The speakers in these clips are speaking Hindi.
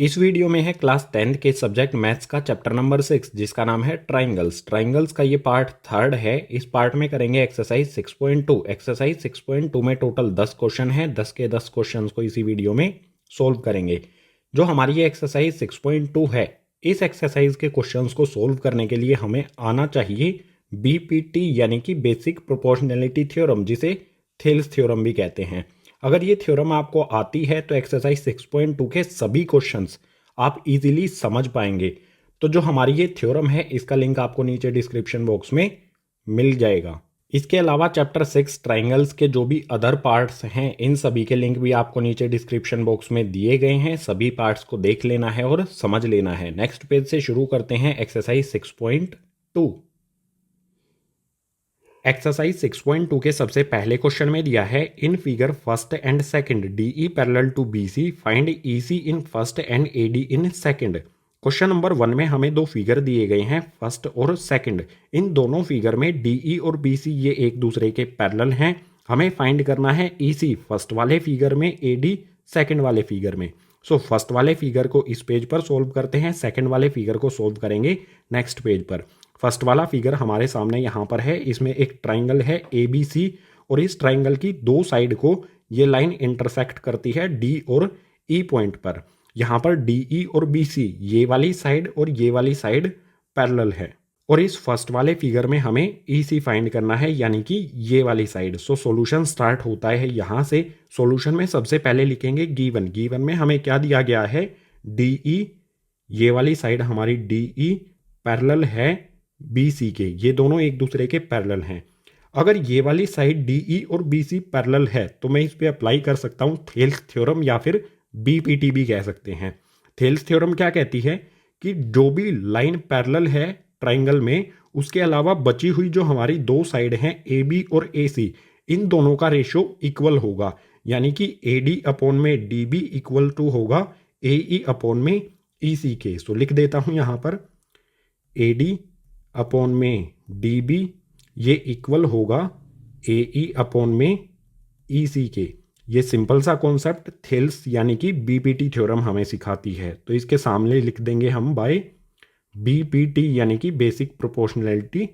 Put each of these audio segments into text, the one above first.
इस वीडियो में है क्लास 10th के सब्जेक्ट मैथ्स का चैप्टर नंबर 6 जिसका नाम है ट्राइंगल्स। ट्राइंगल्स का ये पार्ट थर्ड है। इस पार्ट में करेंगे एक्सरसाइज 6.2। एक्सरसाइज 6.2 में टोटल 10 क्वेश्चन है। 10 के 10 क्वेश्चन को इसी वीडियो में सोल्व करेंगे। जो हमारी ये एक्सरसाइज 6.2 है, इस एक्सरसाइज के क्वेश्चन को सोल्व करने के लिए हमें आना चाहिए BPT यानी कि बेसिक प्रोपोर्शनैलिटी थ्योरम, जिसे थेल्स थ्योरम भी कहते हैं। अगर ये थ्योरम आपको आती है तो एक्सरसाइज 6.2 के सभी क्वेश्चंस आप इजीली समझ पाएंगे। तो जो हमारी ये थ्योरम है, इसका लिंक आपको नीचे डिस्क्रिप्शन बॉक्स में मिल जाएगा। इसके अलावा चैप्टर 6 ट्राइंगल्स के जो भी अदर पार्ट्स हैं, इन सभी के लिंक भी आपको नीचे डिस्क्रिप्शन बॉक्स में दिए गए हैं। सभी पार्ट्स को देख लेना है और समझ लेना है। नेक्स्ट पेज से शुरू करते हैं एक्सरसाइज 6.2। एक्सरसाइज 6.2 के सबसे पहले क्वेश्चन में दिया है in figure first and second DE parallel to BC find EC in first and AD in second. Question number 1 में हमें दो फिगर दिए गए हैं, फर्स्ट और सेकंड। इन दोनों फिगर में DE और BC ये एक दूसरे के पैरेलल हैं। हमें फाइंड करना है EC फर्स्ट वाले फिगर में, AD सेकंड वाले फिगर में। सो फर्स्ट वाले फिगर को इस पेज पर सोल्व करते हैं, सेकंड वाले फिगर को सोल्व करेंगे नेक्स्ट पेज पर। फर्स्ट वाला फिगर हमारे सामने यहाँ पर है। इसमें एक ट्राइंगल है ABC और इस ट्राइंगल की दो साइड को ये लाइन इंटरसेक्ट करती है D और E पॉइंट पर। यहाँ पर DE और BC ये वाली साइड और ये वाली साइड पैरेलल है। और इस फर्स्ट वाले फिगर में हमें EC फाइंड करना है, यानी कि ये वाली साइड। सो सॉल्यूशन स्टार्ट होता है यहाँ से। सॉल्यूशन में सबसे पहले लिखेंगे गिवन। गिवन में हमें क्या दिया गया है, DE ये वाली साइड हमारी DE पैरेलल है BC के। ये दोनों एक दूसरे के पैरेलल हैं। अगर ये वाली साइड DE और BC पैरेलल है तो मैं इस पे अप्लाई कर सकता हूँ थेल्स थ्योरम, या फिर BPT भी कह सकते हैं। थेल्स थ्योरम क्या कहती है कि जो भी लाइन पैरेलल है ट्राइंगल में, उसके अलावा बची हुई जो हमारी दो साइड हैं AB और AC, इन दोनों का रेशो इक्वल होगा। यानी कि AD अपॉन में DB इक्वल टू होगा AE अपॉन में EC के। सो लिख देता हूँ यहाँ पर AD अपॉन में DB ये इक्वल होगा AE अपॉन में EC के। ये सिंपल सा कॉन्सेप्ट थेल्स यानी कि BPT थ्योरम हमें सिखाती है। तो इसके सामने लिख देंगे हम बाय BPT यानी कि बेसिक प्रोपोर्शनैलिटी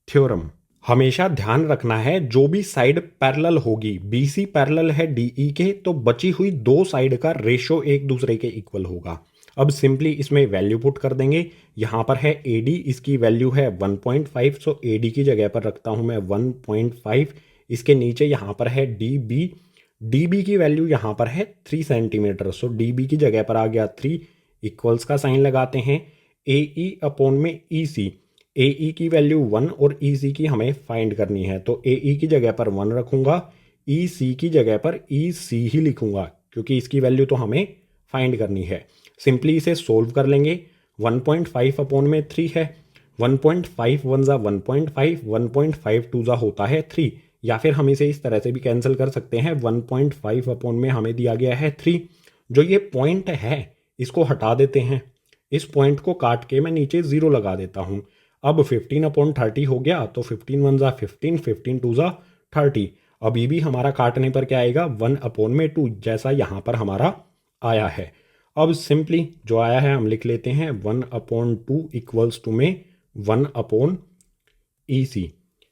थ्योरम। हमेशा ध्यान रखना है जो भी साइड पैरेलल होगी, BC पैरेलल है DE के, तो बची हुई दो साइड का रेशो एक दूसरे के इक्वल होगा। अब सिंपली इसमें वैल्यू पुट कर देंगे। यहाँ पर है AD, इसकी वैल्यू है 1.5। सो AD की जगह पर रखता हूँ मैं 1.5। इसके नीचे यहाँ पर है DB। DB की वैल्यू यहाँ पर है 3 सेंटीमीटर। सो DB की जगह पर आ गया 3, इक्वल्स का साइन लगाते हैं। AE अपॉन में EC, AE की वैल्यू 1 और EC की हमें फाइंड करनी है। तो AE की जगह पर 1 रखूँगा, EC की जगह पर EC ही लिखूँगा, क्योंकि इसकी वैल्यू तो हमें फाइंड करनी है। सिंपली इसे सोल्व कर लेंगे। 1.5 अपॉन में 3 है। 1.5 वन ज़ा 1.5, 1.5 टू ज़ा होता है 3। या फिर हम इसे इस तरह से भी कैंसिल कर सकते हैं। 1.5 अपॉन में हमें दिया गया है 3। जो ये पॉइंट है इसको हटा देते हैं। इस पॉइंट को काट के मैं नीचे 0 लगा देता हूँ। अब 15 अपॉन 30 हो गया। तो 15 वन ज़ा 15, 15 टू ज़ा 30। अभी भी हमारा काटने पर क्या आएगा, 1 अपॉन में 2, जैसा यहाँ पर हमारा आया है। अब सिंपली जो आया है हम लिख लेते हैं 1 अपॉन 2 इक्वल्स टू में 1 अपॉन EC।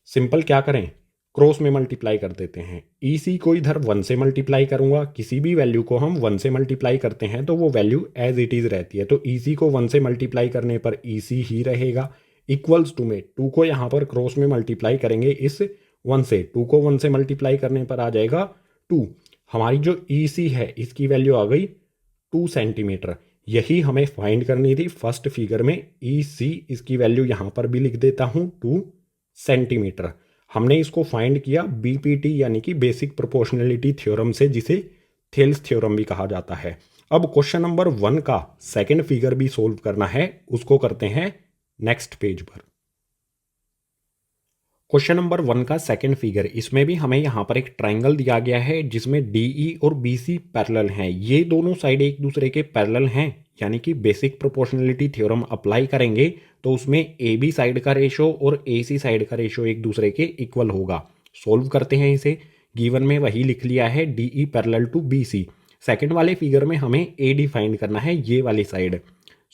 सिंपल क्या करें, क्रॉस में मल्टीप्लाई कर देते हैं। EC को इधर 1 से मल्टीप्लाई करूंगा। किसी भी वैल्यू को हम 1 से मल्टीप्लाई करते हैं तो वो वैल्यू एज इट इज़ रहती है। तो EC को 1 से मल्टीप्लाई करने पर EC ही रहेगा। इक्वल्स टू में 2 को यहाँ पर क्रॉस में मल्टीप्लाई करेंगे इस 1 से। 2 को 1 से मल्टीप्लाई करने पर आ जाएगा 2। हमारी जो EC है इसकी वैल्यू आ गई 2 सेंटीमीटर। यही हमें फाइंड करनी थी फर्स्ट फिगर में। EC इसकी वैल्यू यहाँ पर भी लिख देता हूँ 2 सेंटीमीटर। हमने इसको फाइंड किया BPT यानी कि बेसिक प्रोपोर्शनैलिटी थ्योरम से, जिसे थेल्स थ्योरम भी कहा जाता है। अब क्वेश्चन नंबर 1 का सेकंड फिगर भी सोल्व करना है, उसको करते हैं नेक्स्ट पेज पर। क्वेश्चन नंबर 1 का सेकंड फिगर, इसमें भी हमें यहाँ पर एक ट्राइंगल दिया गया है जिसमें DE और BC पैरेलल हैं। ये दोनों साइड एक दूसरे के पैरेलल हैं, यानी कि बेसिक प्रोपोर्शनैलिटी थ्योरम अप्लाई करेंगे तो उसमें AB साइड का रेशो और AC साइड का रेशो एक दूसरे के इक्वल होगा। सोल्व करते हैं इसे। गिवन में वही लिख लिया है DE parallel to BC। Second वाले फिगर में हमें ए डी फाइंड करना है, ये वाली साइड।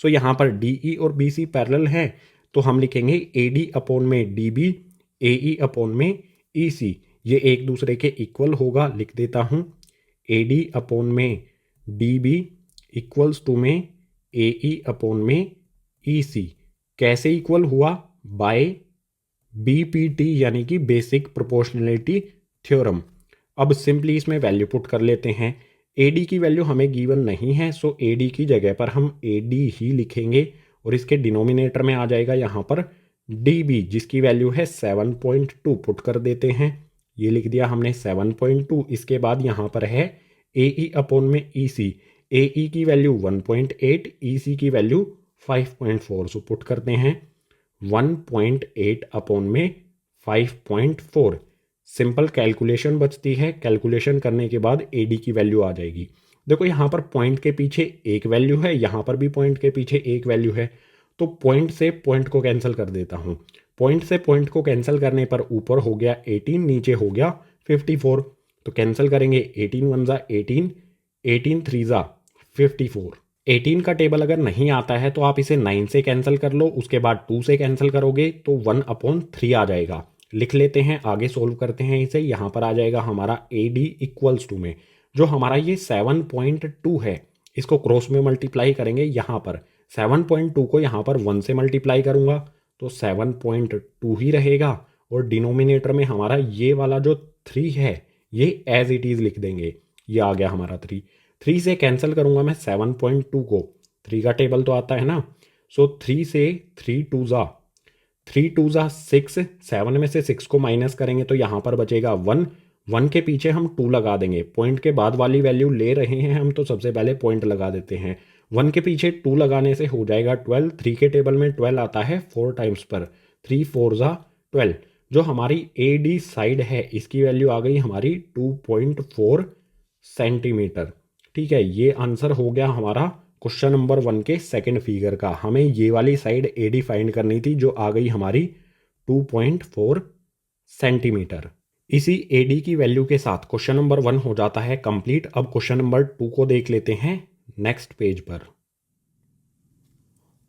सो यहाँ पर डी ई और बी सी पैरेलल हैं, तो हम लिखेंगे ए डी अपॉन में डी बी, ए ई अपॉन में ई सी, ये एक दूसरे के इक्वल होगा। लिख देता हूँ ए डी अपॉन में डी बी इक्वल्स टू में ए ई अपॉन में ई सी। कैसे इक्वल हुआ? बाय बीपीटी यानी कि बेसिक प्रोपोर्शनलिटी थ्योरम। अब सिंपली इसमें वैल्यू पुट कर लेते हैं। एडी की वैल्यू हमें गिवन नहीं है, सो एडी की जगह पर हम एडी ही लिखेंगे और इसके डिनोमिनेटर में आ जाएगा यहाँ पर डीबी, जिसकी वैल्यू है 7.2। पुट कर देते हैं, ये लिख दिया हमने 7.2। इसके बाद यहाँ पर है ए ई अपॉन में ई सी, ए ई की वैल्यू 1.8, ई सी की वैल्यू 5.4। सो पुट करते हैं 1.8 अपॉन में 5.4। सिंपल कैलकुलेशन बचती है, कैलकुलेशन करने के बाद एडी की वैल्यू आ जाएगी। देखो यहाँ पर पॉइंट के पीछे एक वैल्यू है, यहाँ पर भी पॉइंट के पीछे एक वैल्यू है, तो पॉइंट से पॉइंट को कैंसिल कर देता हूँ। पॉइंट से पॉइंट को कैंसिल करने पर ऊपर हो गया 18, नीचे हो गया 54। तो कैंसिल करेंगे 18 वन ज़ा 18, 18 थ्री ज़ा 54। 18 का टेबल अगर नहीं आता है तो आप इसे 9 से कैंसिल कर लो, उसके बाद 2 से कैंसिल करोगे तो 1/3 आ जाएगा। लिख लेते हैं, आगे सोल्व करते हैं इसे। यहाँ पर आ जाएगा हमारा ए डी इक्वल्स टू में जो हमारा ये 7.2 है, इसको क्रॉस में मल्टीप्लाई करेंगे। यहाँ पर 7.2 को यहाँ पर 1 से मल्टीप्लाई करूँगा तो 7.2 ही रहेगा, और डिनोमिनेटर में हमारा ये वाला जो 3 है ये एज इट इज़ लिख देंगे। ये आ गया हमारा 3 से कैंसिल करूँगा मैं 7.2 को, 3 का टेबल तो आता है ना। सो 3 से 3 टू ज़ा 6, 7 में से 6 को माइनस करेंगे तो यहाँ पर बचेगा 1, 1 के पीछे हम 2 लगा देंगे। पॉइंट के बाद वाली वैल्यू ले रहे हैं हम, तो सबसे पहले पॉइंट लगा देते हैं। 1 के पीछे 2 लगाने से हो जाएगा 12। 3 के टेबल में 12 आता है 4 टाइम्स पर, 3 4 ज़ा 12। जो हमारी ए डी साइड है इसकी वैल्यू आ गई हमारी 2.4 सेंटीमीटर। ठीक है, ये आंसर हो गया हमारा क्वेश्चन नंबर 1 के सेकंड फिगर का। हमें ये वाली साइड एडी फाइंड करनी थी जो आ गई हमारी 2.4 सेंटीमीटर। इसी एडी की वैल्यू के साथ क्वेश्चन नंबर 1 हो जाता है कंप्लीट। अब क्वेश्चन नंबर 2 को देख लेते हैं नेक्स्ट पेज पर।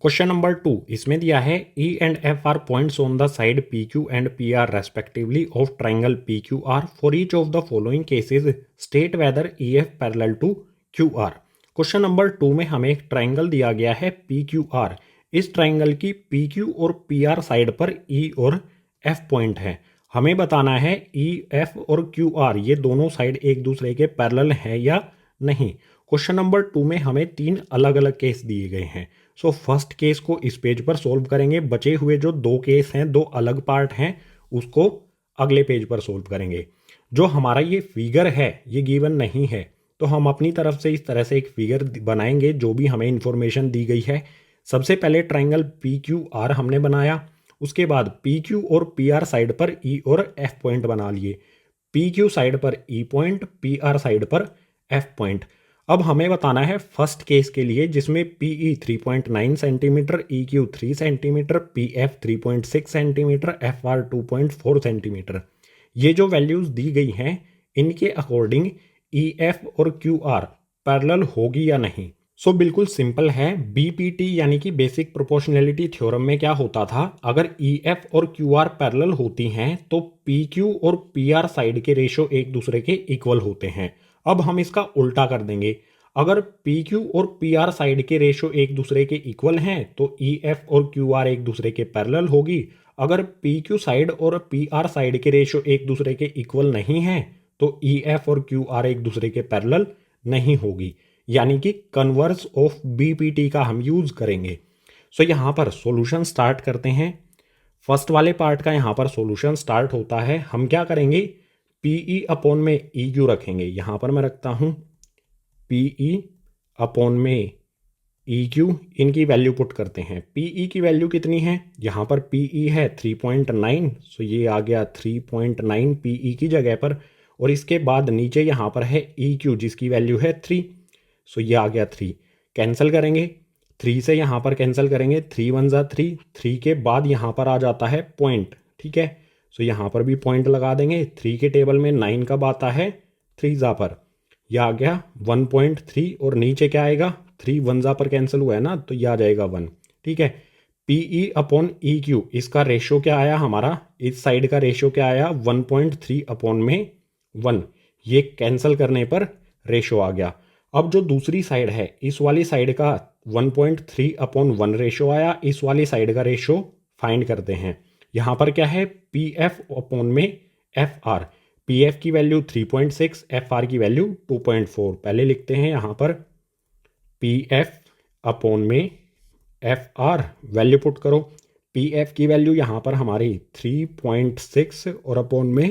क्वेश्चन नंबर 2 इसमें दिया है E and F are points on the side P Q and P R respectively of triangle P Q R. For each of the following cases state whether E F parallel to Q R. Question number 2 में हमें एक ट्राइंगल दिया गया है पी क्यू आर। इस ट्राइंगल की पी क्यू और पी आर साइड पर ई और एफ पॉइंट है। हमें बताना है ई एफ और क्यू आर ये दोनों साइड एक दूसरे के पैरेलल है या नहीं। क्वेश्चन नंबर 2 में हमें 3 अलग अलग केस दिए गए हैं। सो फर्स्ट केस को इस पेज पर सोल्व करेंगे, बचे हुए जो 2 केस हैं, 2 अलग पार्ट हैं, उसको अगले पेज पर सोल्व करेंगे। जो हमारा ये फिगर है ये गिवन नहीं है, तो हम अपनी तरफ से इस तरह से एक फिगर बनाएंगे जो भी हमें इंफॉर्मेशन दी गई है। सबसे पहले ट्राइंगल पी क्यू आर हमने बनाया, उसके बाद पी क्यू और पी आर साइड पर ई और एफ पॉइंट बना लिए। पी क्यू साइड पर ई पॉइंट, पी आर साइड पर एफ पॉइंट। अब हमें बताना है फर्स्ट केस के लिए जिसमें P E 3.9 centimetre, E Q 3 centimetre, P F 3.6 centimetre, F R 2.4 centimetre. ये जो वैल्यूज़ दी गई हैं इनके अकॉर्डिंग ई एफ और क्यू आर पैरेलल होगी या नहीं। सो बिल्कुल सिंपल है। बीपीटी यानी कि बेसिक प्रोपोर्शनैलिटी थ्योरम में क्या होता था, अगर ई एफ और क्यू आर पैरेलल होती हैं तो पी क्यू और पी आर साइड के रेशो एक दूसरे के इक्वल होते हैं। अब हम इसका उल्टा कर देंगे, अगर पी क्यू और पी आर साइड के रेशो एक दूसरे के इक्वल हैं तो ई एफ और क्यू आर एक दूसरे के पैरेलल होगी। अगर पी क्यू साइड और पी आर साइड के रेशो एक दूसरे के इक्वल नहीं हैं तो ई एफ और क्यू आर एक दूसरे के पैरेलल नहीं होगी, यानी कि कन्वर्स ऑफ बीपीटी का हम यूज करेंगे। सो यहाँ पर सॉल्यूशन स्टार्ट करते हैं। फर्स्ट वाले पार्ट का यहाँ पर सॉल्यूशन स्टार्ट होता है। हम क्या करेंगे, पीई अपॉन में ई क्यू रखेंगे। यहाँ पर मैं रखता हूँ पीई अपॉन में ई क्यू, इनकी वैल्यू पुट करते हैं। पीई की वैल्यू कितनी है, यहाँ पर पीई है 3.9, सो ये आ गया 3.9 पीई की जगह पर, और इसके बाद नीचे यहाँ पर है ई क्यू जिसकी वैल्यू है 3, सो ये आ गया 3। कैंसिल करेंगे, 3 से यहाँ पर कैंसिल करेंगे, 3 1 ज़ा 3, 3 के बाद यहाँ पर आ जाता है पॉइंट। ठीक है, सो यहाँ पर भी पॉइंट लगा देंगे। 3 के टेबल में 9 कब आता है, 3 ज़ा पर, यह आ गया 1.3 और नीचे क्या आएगा, 3 1 पर कैंसिल हुआ है ना, तो यह आ जाएगा 1। ठीक है, P E upon E Q, इसका रेशो क्या आया हमारा, इस साइड का रेशो क्या आया 1.3 अपॉन में 1, ये कैंसिल करने पर रेशो आ गया। अब जो दूसरी साइड है, इस वाली साइड का 1.3 अपॉन 1 रेशो आया, इस वाली साइड का रेशो फाइंड करते हैं। यहाँ पर क्या है, पी एफ अपॉन में एफ आर, पी एफ की वैल्यू 3.6, एफ आर की वैल्यू 2.4। पहले लिखते हैं यहाँ पर पी एफ अपॉन में एफ आर, वैल्यू पुट करो। पी एफ की वैल्यू यहाँ पर हमारी 3.6 और अपॉन में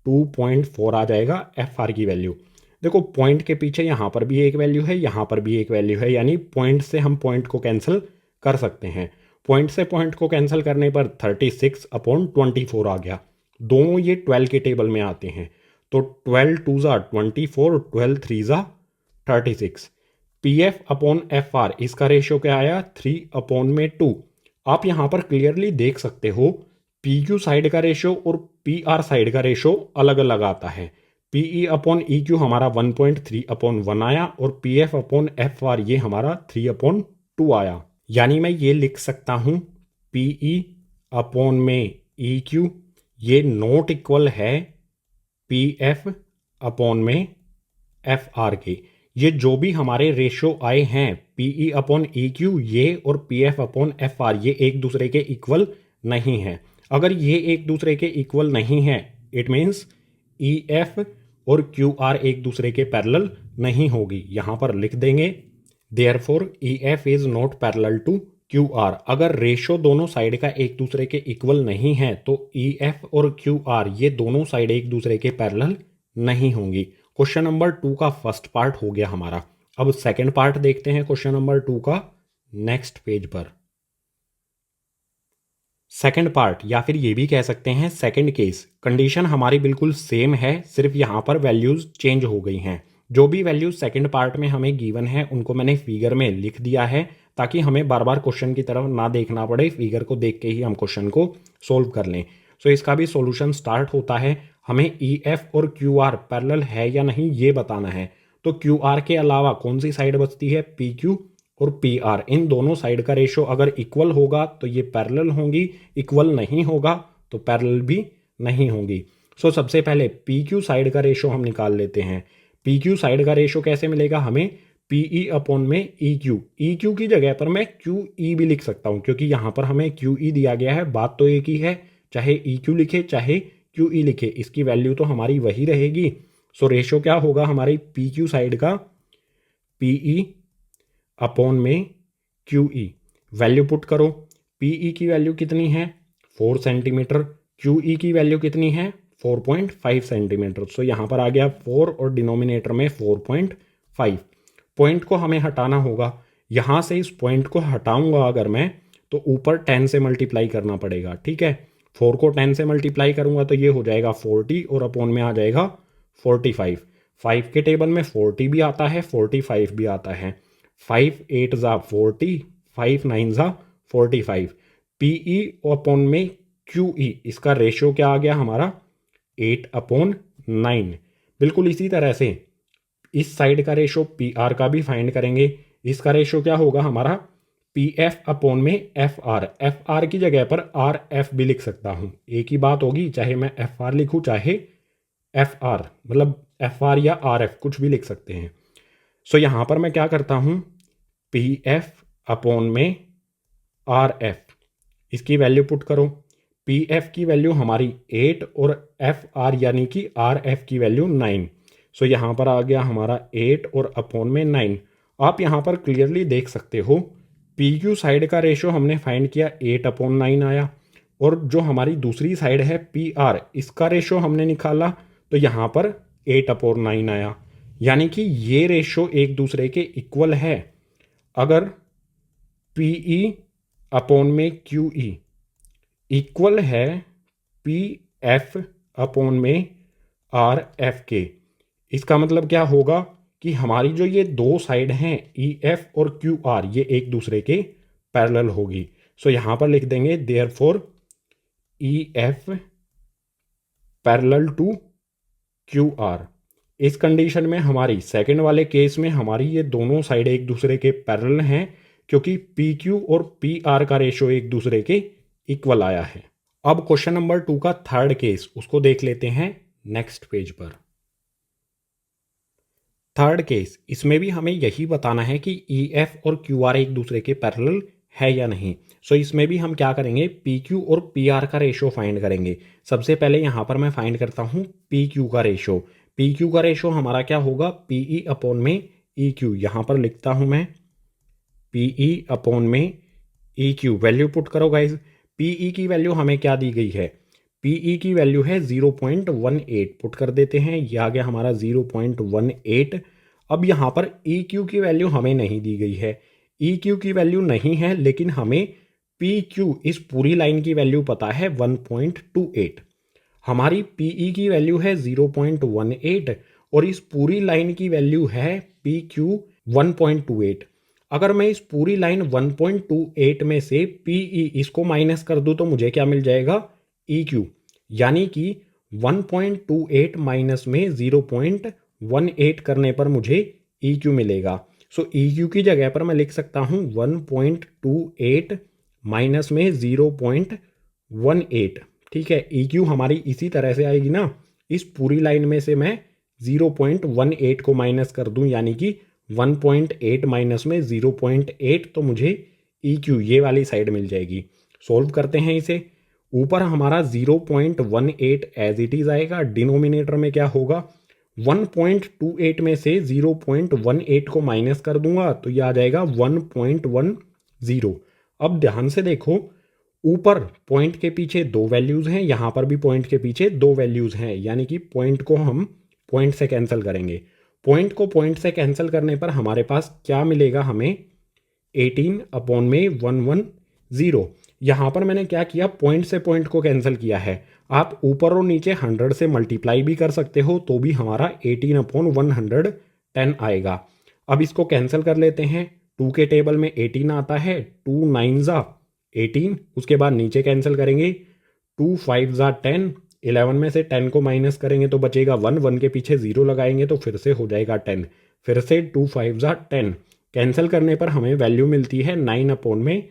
2.4 आ जाएगा एफ आर की वैल्यू। देखो पॉइंट के पीछे यहाँ पर भी एक वैल्यू है, यहाँ पर भी एक वैल्यू है, यानी पॉइंट से हम पॉइंट को कैंसिल कर सकते हैं। पॉइंट से पॉइंट को कैंसिल करने पर 36 अपॉन 24 आ गया। दोनों ये 12 के टेबल में आते हैं, तो 12 2 ज़ा 24, 12 3 ज़ा 36। P F upon F R, इसका रेशियो क्या आया 3 अपॉन में 2। आप यहाँ पर क्लियरली देख सकते हो पी क्यू साइड का रेशियो और पी आर साइड का रेशियो अलग अलग आता है। P E upon E Q हमारा 1.3 अपॉन 1 आया और P F upon F R ये हमारा 3 अपॉन 2 आया। यानी मैं ये लिख सकता हूँ पी ई अपॉन में ई क्यू ये नॉट इक्वल है पी एफ अपॉन में एफ आर के। ये जो भी हमारे रेशो आए हैं P E upon E Q ये और P F upon F R, ये एक दूसरे के इक्वल नहीं है। अगर ये एक दूसरे के इक्वल नहीं है, इट मीन्स ई एफ और क्यू आर एक दूसरे के पैरेलल नहीं होगी। यहाँ पर लिख देंगे therefore E F is not parallel to Q R. अगर रेशो दोनों साइड का एक दूसरे के इक्वल नहीं है तो ई एफ और क्यू आर ये दोनों साइड एक दूसरे के पैरेलल नहीं होंगी। क्वेश्चन नंबर 2 का फर्स्ट पार्ट हो गया हमारा। अब सेकंड पार्ट देखते हैं क्वेश्चन नंबर 2 का नेक्स्ट पेज पर। सेकंड पार्ट या फिर ये भी कह सकते हैं सेकंड केस, कंडीशन हमारी बिल्कुल सेम है, सिर्फ यहाँ पर वैल्यूज चेंज हो गई हैं। जो भी वैल्यूज सेकंड पार्ट में हमें गिवन है उनको मैंने फिगर में लिख दिया है, ताकि हमें बार बार क्वेश्चन की तरफ ना देखना पड़े, फिगर को देख के ही हम क्वेश्चन को सोल्व कर लें। सो इसका भी सॉल्यूशन स्टार्ट होता है। हमें ई एफ और क्यू आर पैरेलल है या नहीं ये बताना है। तो क्यू आर के अलावा कौन सी साइड बचती है, पी क्यू और पी आर। इन दोनों साइड का रेशो अगर इक्वल होगा तो ये पैरेलल होंगी, इक्वल नहीं होगा तो पैरेलल भी नहीं होंगी। सो सबसे पहले पी क्यू साइड का रेशो हम निकाल लेते हैं। पी क्यू साइड का रेशो कैसे मिलेगा हमें, पी ई अपॉन में ई क्यू। ई क्यू की जगह पर मैं क्यू ई भी लिख सकता हूँ, क्योंकि यहाँ पर हमें क्यू ई दिया गया है, बात तो एक ही है, चाहे ई क्यू लिखे चाहे क्यू ई लिखे, इसकी वैल्यू तो हमारी वही रहेगी। सो रेशो क्या होगा हमारी पी क्यू साइड का, पी ई अपॉन में क्यू ई, वैल्यू पुट करो। पी ई की वैल्यू कितनी है 4 सेंटीमीटर, क्यू ई की वैल्यू कितनी है 4.5 सेंटीमीटर। सो यहाँ पर आ गया 4 और डिनोमिनेटर में 4.5। पॉइंट को हमें हटाना होगा, यहाँ से इस पॉइंट को हटाऊंगा अगर मैं, तो ऊपर 10 से मल्टीप्लाई करना पड़ेगा। ठीक है, 4 को 10 से मल्टीप्लाई करूंगा तो ये हो जाएगा 40 और अपॉन में आ जाएगा 45। 5 के टेबल में 40 भी आता है 45 भी आता है। 5 8 ज़ा 40, 5 9 ज़ा 45। पी ई अपॉन में क्यू ई, इसका रेशियो क्या आ गया हमारा 8 अपॉन 9। बिल्कुल इसी तरह से इस साइड का रेशो पी आर का भी फाइंड करेंगे। इसका रेशो क्या होगा हमारा पी एफ अपॉन में एफ आर। एफ आर की जगह पर आर एफ भी लिख सकता हूँ, एक ही बात होगी, चाहे मैं एफ आर लिखूँ चाहे एफ आर, मतलब एफ आर या आर एफ कुछ भी लिख सकते हैं। सो यहाँ पर मैं क्या करता हूँ, पी एफ अपॉन में आर एफ, इसकी वैल्यू पुट करो। पी एफ की वैल्यू हमारी 8 और एफ आर यानी कि आर एफ की वैल्यू 9। सो यहाँ पर आ गया हमारा 8 और अपॉन में 9। आप यहाँ पर क्लियरली देख सकते हो पी क्यू साइड का रेशो हमने फाइंड किया 8 अपॉन 9 आया, और जो हमारी दूसरी साइड है पी आर, इसका रेशो हमने निकाला तो यहाँ पर 8 अपॉन 9 आया। यानी कि ये रेशो एक दूसरे के इक्वल है। अगर पी ई अपॉन में क्यू ई इक्वल है पी एफ अपॉन में आर एफ के, इसका मतलब क्या होगा कि हमारी जो ये दो साइड हैं ई एफ और क्यू आर ये एक दूसरे के पैरेलल होगी। सो यहाँ पर लिख देंगे therefore E F parallel to Q R. इस कंडीशन में हमारी सेकंड वाले केस में हमारी ये दोनों साइड एक दूसरे के पैरेलल हैं, क्योंकि पी क्यू और पी आर का रेशो एक दूसरे के इक्वल आया है। अब क्वेश्चन नंबर 2 का थर्ड केस, उसको देख लेते हैं नेक्स्ट पेज पर। थर्ड केस, इसमें भी हमें यही बताना है कि ई एफ और क्यू आर एक दूसरे के पैरेलल है या नहीं। सो इसमें भी हम क्या करेंगे, पी क्यू और पी आर का रेशो फाइंड करेंगे। सबसे पहले यहाँ पर मैं फाइंड करता हूँ पी क्यू का रेशो। पी क्यू का रेशो हमारा क्या होगा, पी ई अपॉन में ई क्यू। यहाँ पर लिखता हूँ मैं पी ई अपॉन में ई क्यू। वैल्यू पुट करो गाइज। पी ई की वैल्यू हमें क्या दी गई है, पी ई की वैल्यू है 0.18। पुट कर देते हैं, यह आ गया हमारा 0.18। अब यहाँ पर ई क्यू की वैल्यू हमें नहीं दी गई है। ई क्यू की वैल्यू नहीं है, लेकिन हमें पी क्यू इस पूरी लाइन की वैल्यू पता है 1.28। हमारी पी ई की वैल्यू है 0.18 और इस पूरी लाइन की वैल्यू है पी क्यू 1.28। अगर मैं इस पूरी लाइन 1.28 में से पी ई इसको माइनस कर दूं तो मुझे क्या मिल जाएगा, ई क्यू। यानी कि 1.28 माइनस में 0.18 करने पर मुझे ई क्यू मिलेगा। सो ई क्यू की जगह पर मैं लिख सकता हूँ 1.28 माइनस में 0.18। ठीक है, ई क्यू हमारी इसी तरह से आएगी ना, इस पूरी लाइन में से मैं 0.18 को माइनस कर दूं, यानी कि 1.8 माइनस में 0.8, तो मुझे ई क्यू ये वाली साइड मिल जाएगी। सोल्व करते हैं इसे। ऊपर हमारा 0.18 एज इट इज आएगा, डिनोमिनेटर में क्या होगा, 1.28 में से 0.18 को माइनस कर दूंगा तो यह आ जाएगा 1.10। अब ध्यान से देखो, ऊपर पॉइंट के पीछे दो वैल्यूज हैं, यहां पर भी पॉइंट के पीछे दो वैल्यूज हैं, यानी कि पॉइंट को हम पॉइंट से कैंसिल करेंगे। पॉइंट को पॉइंट से कैंसिल करने पर हमारे पास क्या मिलेगा, हमें 18 अपॉन में 110। यहाँ पर मैंने क्या किया, पॉइंट से पॉइंट को कैंसिल किया है। आप ऊपर और नीचे 100 से मल्टीप्लाई भी कर सकते हो, तो भी हमारा 18 अपॉन 110 आएगा। अब इसको कैंसिल कर लेते हैं। 2 के टेबल में 18 आता है, 2 9 ज़ा 18, उसके बाद नीचे कैंसिल करेंगे, 2 5 ज़ा 10, 11 में से 10 को माइनस करेंगे तो बचेगा 1 के पीछे 0 लगाएंगे तो फिर से हो जाएगा 10, फिर से 2 5 ज़ा 10। कैंसिल करने पर हमें वैल्यू मिलती है 9 अपॉन में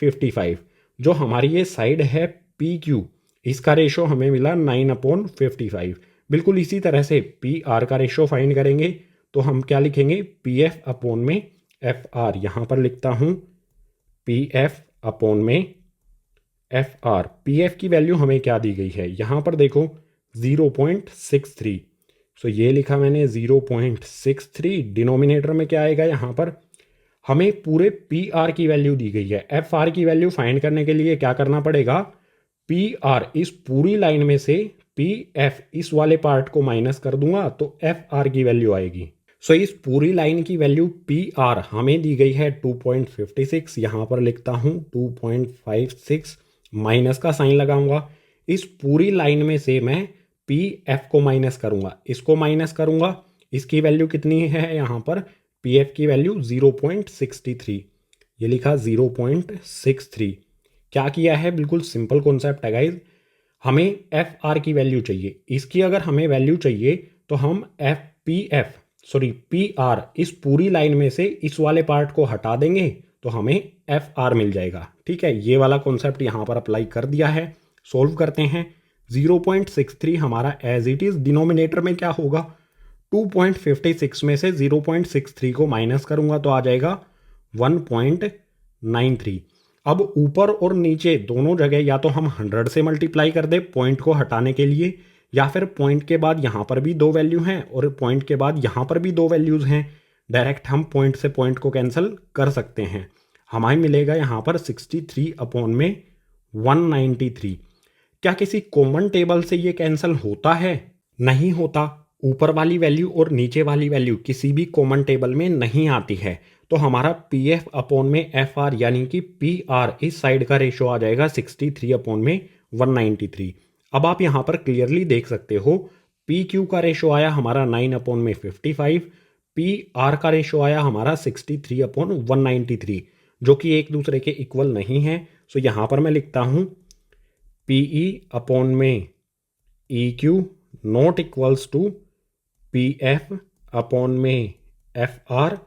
55। जो हमारी ये साइड है पी क्यू, इसका रेशो हमें मिला 9 अपॉन 55। बिल्कुल इसी तरह से पी आर का रेशो फाइंड करेंगे तो हम क्या लिखेंगे, पी एफ अपॉन में एफ आर। यहाँ पर लिखता हूँ पी एफ अपॉन में एफ आर। पी एफ की वैल्यू हमें क्या दी गई है, यहाँ पर देखो 0.63। सो ये लिखा मैंने 0.63। डिनोमिनेटर में क्या आएगा, यहाँ पर हमें पूरे पी आर की वैल्यू दी गई है। एफ आर की वैल्यू फाइंड करने के लिए क्या करना पड़ेगा, पी आर इस पूरी लाइन में से पी एफ इस वाले पार्ट को माइनस कर दूंगा तो एफ आर की वैल्यू आएगी। सो इस पूरी लाइन की वैल्यू पी आर हमें दी गई है 2.56। यहाँ पर लिखता हूँ 2.56, माइनस का साइन लगाऊंगा। इस पूरी लाइन में से मैं पी एफ को माइनस करूंगा, इसको माइनस करूंगा, इसकी वैल्यू कितनी है, यहाँ पर पी एफ की वैल्यू 0.63। ये लिखा 0.63। क्या किया है, बिल्कुल सिंपल कॉन्सेप्ट है गाइज। हमें एफ आर की वैल्यू चाहिए, इसकी अगर हमें वैल्यू चाहिए तो हम पी आर इस पूरी लाइन में से इस वाले पार्ट को हटा देंगे तो हमें एफ आर मिल जाएगा। ठीक है, ये वाला कॉन्सेप्ट यहाँ पर अप्लाई कर दिया है। सोल्व करते हैं। 0.63 हमारा एज इट इज, डिनोमिनेटर में क्या होगा, 2.56 में से 0.63 को माइनस करूंगा तो आ जाएगा 1.93। अब ऊपर और नीचे दोनों जगह या तो हम 100 से मल्टीप्लाई कर दे पॉइंट को हटाने के लिए, या फिर पॉइंट के बाद यहाँ पर भी दो वैल्यू हैं और पॉइंट के बाद यहाँ पर भी दो वैल्यूज हैं, डायरेक्ट हम पॉइंट से पॉइंट को कैंसिल कर सकते हैं। हमें मिलेगा यहाँ पर 63 अपॉन में 193। क्या किसी कॉमन टेबल से ये कैंसिल होता है, नहीं होता। ऊपर वाली वैल्यू और नीचे वाली वैल्यू किसी भी कॉमन टेबल में नहीं आती है, तो हमारा पी एफ अपॉन में एफ आर यानी कि पी आर इस साइड का रेशो आ जाएगा 63 अपॉन में 193। अब आप यहाँ पर क्लियरली देख सकते हो, पी क्यू का रेशो आया हमारा 9 अपॉन में 55, पी आर का रेशो आया हमारा 63 अपॉन 193, जो कि एक दूसरे के इक्वल नहीं है। सो यहाँ पर मैं लिखता हूँ पी ई अपॉन में E Q not equals to P F upon में एफ आर,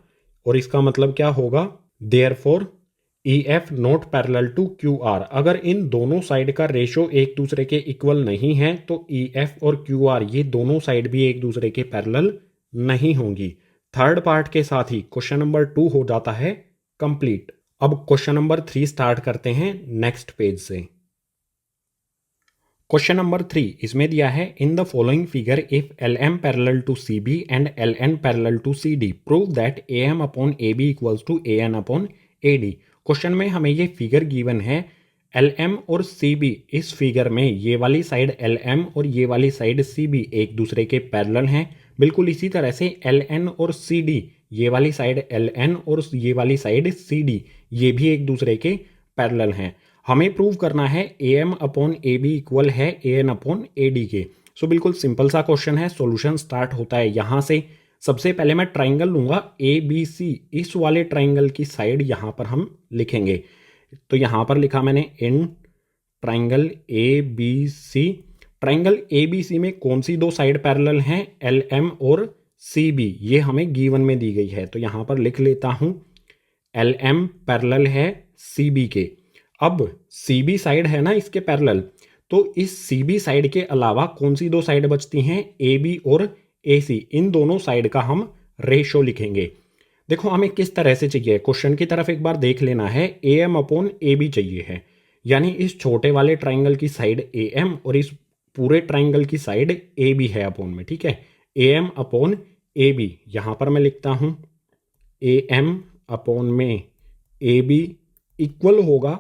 और इसका मतलब क्या होगा, therefore E F not parallel to Q R. अगर इन दोनों साइड का रेशो एक दूसरे के इक्वल नहीं है तो ई एफ और क्यू आर ये दोनों साइड भी एक दूसरे के पैरेलल नहीं होंगी। थर्ड पार्ट के साथ ही क्वेश्चन नंबर 2 हो जाता है कंप्लीट। अब क्वेश्चन नंबर 3 स्टार्ट करते हैं नेक्स्ट पेज से। क्वेश्चन नंबर 3 इसमें दिया है, in the following figure if L M parallel to C B and L N parallel to C D prove that A M upon A B equals to A N upon A D. Question में हमें ये फिगर गिवन है, एल एम और सी बी, इस फिगर में ये वाली साइड एल एम और ये वाली साइड सी बी एक दूसरे के पैरेलल हैं। बिल्कुल इसी तरह से एल एन और सी डी, ये वाली साइड एल एन और ये वाली साइड सी डी, ये भी एक दूसरे के पैरेलल हैं। हमें प्रूव करना है A M upon A B equal है A N upon A D के। सो बिल्कुल सिंपल सा क्वेश्चन है। सॉल्यूशन स्टार्ट होता है यहाँ से। सबसे पहले मैं ट्राइंगल लूंगा ए बी सी, इस वाले ट्राइंगल की साइड यहाँ पर हम लिखेंगे। तो यहाँ पर लिखा मैंने in triangle A B C. Triangle A B C में कौन सी दो साइड पैरेलल हैं, एल एम और सी बी, ये हमें गिवन में दी गई है। तो यहाँ पर लिख लेता हूँ एल एम पैरेलल है सी बी के। अब सी बी साइड है ना इसके पैरेलल, तो इस सी बी साइड के अलावा कौन सी दो साइड बचती हैं, ए बी और ए सी। इन दोनों साइड का हम रेशो लिखेंगे। देखो हमें किस तरह से चाहिए, क्वेश्चन की तरफ एक बार देख लेना है। A M upon A B चाहिए है, यानी इस छोटे वाले ट्राइंगल की साइड ए एम और इस पूरे ट्राइंगल की साइड ए बी है अपॉन में, ठीक है। A M upon A B, यहाँ पर मैं लिखता हूँ ए एम अपॉन में ए बी इक्वल होगा,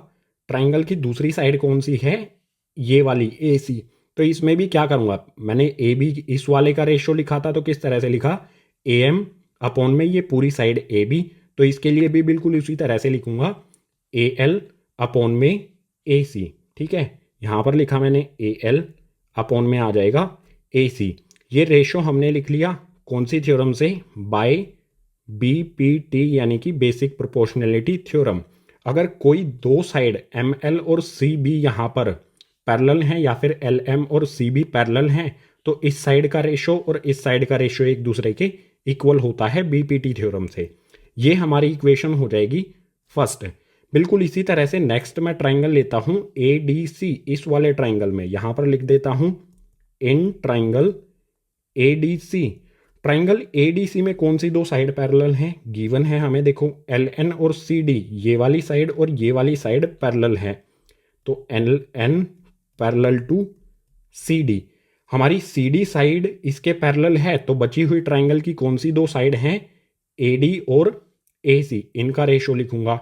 ट्राइंगल की दूसरी साइड कौन सी है, ये वाली ए सी। तो इसमें भी क्या करूँगा, मैंने ए बी इस वाले का रेशो लिखा था, तो किस तरह से लिखा, ए एम अपॉन में ये पूरी साइड ए बी। तो इसके लिए भी बिल्कुल उसी तरह से लिखूंगा ए एल अपॉन में ए सी, ठीक है। यहाँ पर लिखा मैंने ए एल अपॉन में आ जाएगा ए सी। ये रेशो हमने लिख लिया कौन सी थ्योरम से, बाय बी पी टी, यानी कि बेसिक प्रोपोर्शनैलिटी थ्योरम। अगर कोई दो साइड एम एल और सी बी यहाँ पर पैरेलल हैं, या फिर एल एम और सी बी पैरेलल हैं, तो इस साइड का रेशो और इस साइड का रेशो एक दूसरे के इक्वल होता है बीपीटी थ्योरम से। ये हमारी इक्वेशन हो जाएगी फर्स्ट। बिल्कुल इसी तरह से नेक्स्ट मैं ट्राइंगल लेता हूँ ए डी सी, इस वाले ट्राइंगल में यहाँ पर लिख देता हूँ in triangle A D C. Triangle A D C में कौन सी दो साइड पैरेलल हैं, गिवन है हमें। देखो एल एन और सी डी, ये वाली साइड और ये वाली साइड पैरेलल है, तो L N parallel to C D. हमारी सी डी साइड इसके पैरेलल है, तो बची हुई ट्राइंगल की कौन सी दो साइड हैं, ए डी और ए सी, इनका रेशो लिखूंगा।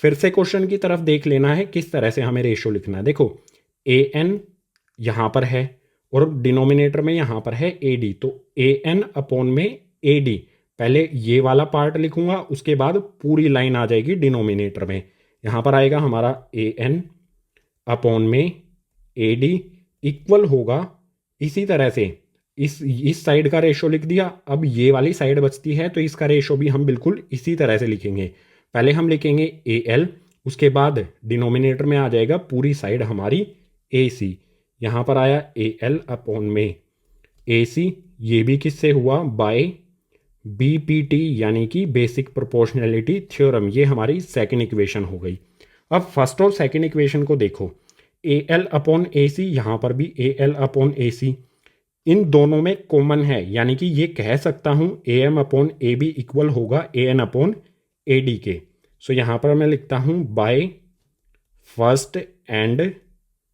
फिर से क्वेश्चन की तरफ देख लेना है किस तरह से हमें रेशो लिखना है। देखो ए एन यहाँ पर है और डिनोमिनेटर में यहाँ पर है ए डी, तो ए एन अपॉन में ए डी, पहले ये वाला पार्ट लिखूंगा, उसके बाद पूरी लाइन आ जाएगी डिनोमिनेटर में। यहाँ पर आएगा हमारा ए एन अपॉन में ए डी इक्वल होगा, इसी तरह से इस साइड का रेशो लिख दिया। अब ये वाली साइड बचती है, तो इसका रेशो भी हम बिल्कुल इसी तरह से लिखेंगे। पहले हम लिखेंगे ए एल, उसके बाद डिनोमिनेटर में आ जाएगा पूरी साइड हमारी ए सी। यहाँ पर आया ए एल अपॉन में ए सी, ये भी किससे हुआ, बाय बी पी टी, यानी कि बेसिक प्रोपोर्शनैलिटी थ्योरम। ये हमारी सेकेंड इक्वेशन हो गई। अब फर्स्ट और सेकेंड इक्वेशन को देखो, ए एल अपॉन ए सी, यहाँ पर भी ए एल अपॉन ए सी, इन दोनों में कॉमन है, यानी कि ये कह सकता हूँ A M upon A B equal होगा A N upon A D के। सो यहाँ पर मैं लिखता हूँ by first and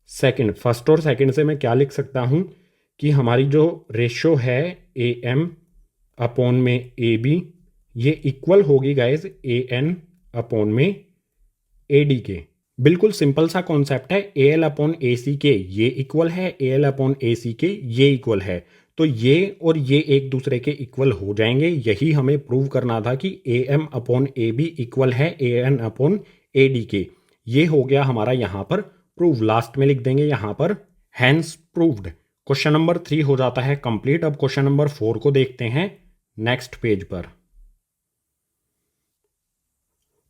second. First और सेकंड से मैं क्या लिख सकता हूँ कि हमारी जो रेशो है ए एम अपॉन में ए बी, ये इक्वल होगी गाइज ए एन अपॉन में ए डी के। बिल्कुल सिंपल सा कॉन्सेप्ट है, ए एल अपॉन ए सी के ये इक्वल है, ए एल अपॉन ए सी के ये इक्वल है, तो ये और ये एक दूसरे के इक्वल हो जाएंगे। यही हमें प्रूव करना था कि A M upon A B equal है A N upon A D के। ये हो गया हमारा यहाँ पर प्रूव। लास्ट में लिख देंगे यहाँ पर हैंस प्रूव्ड। क्वेश्चन नंबर 3 हो जाता है कंप्लीट। अब क्वेश्चन नंबर 4 को देखते हैं नेक्स्ट पेज पर।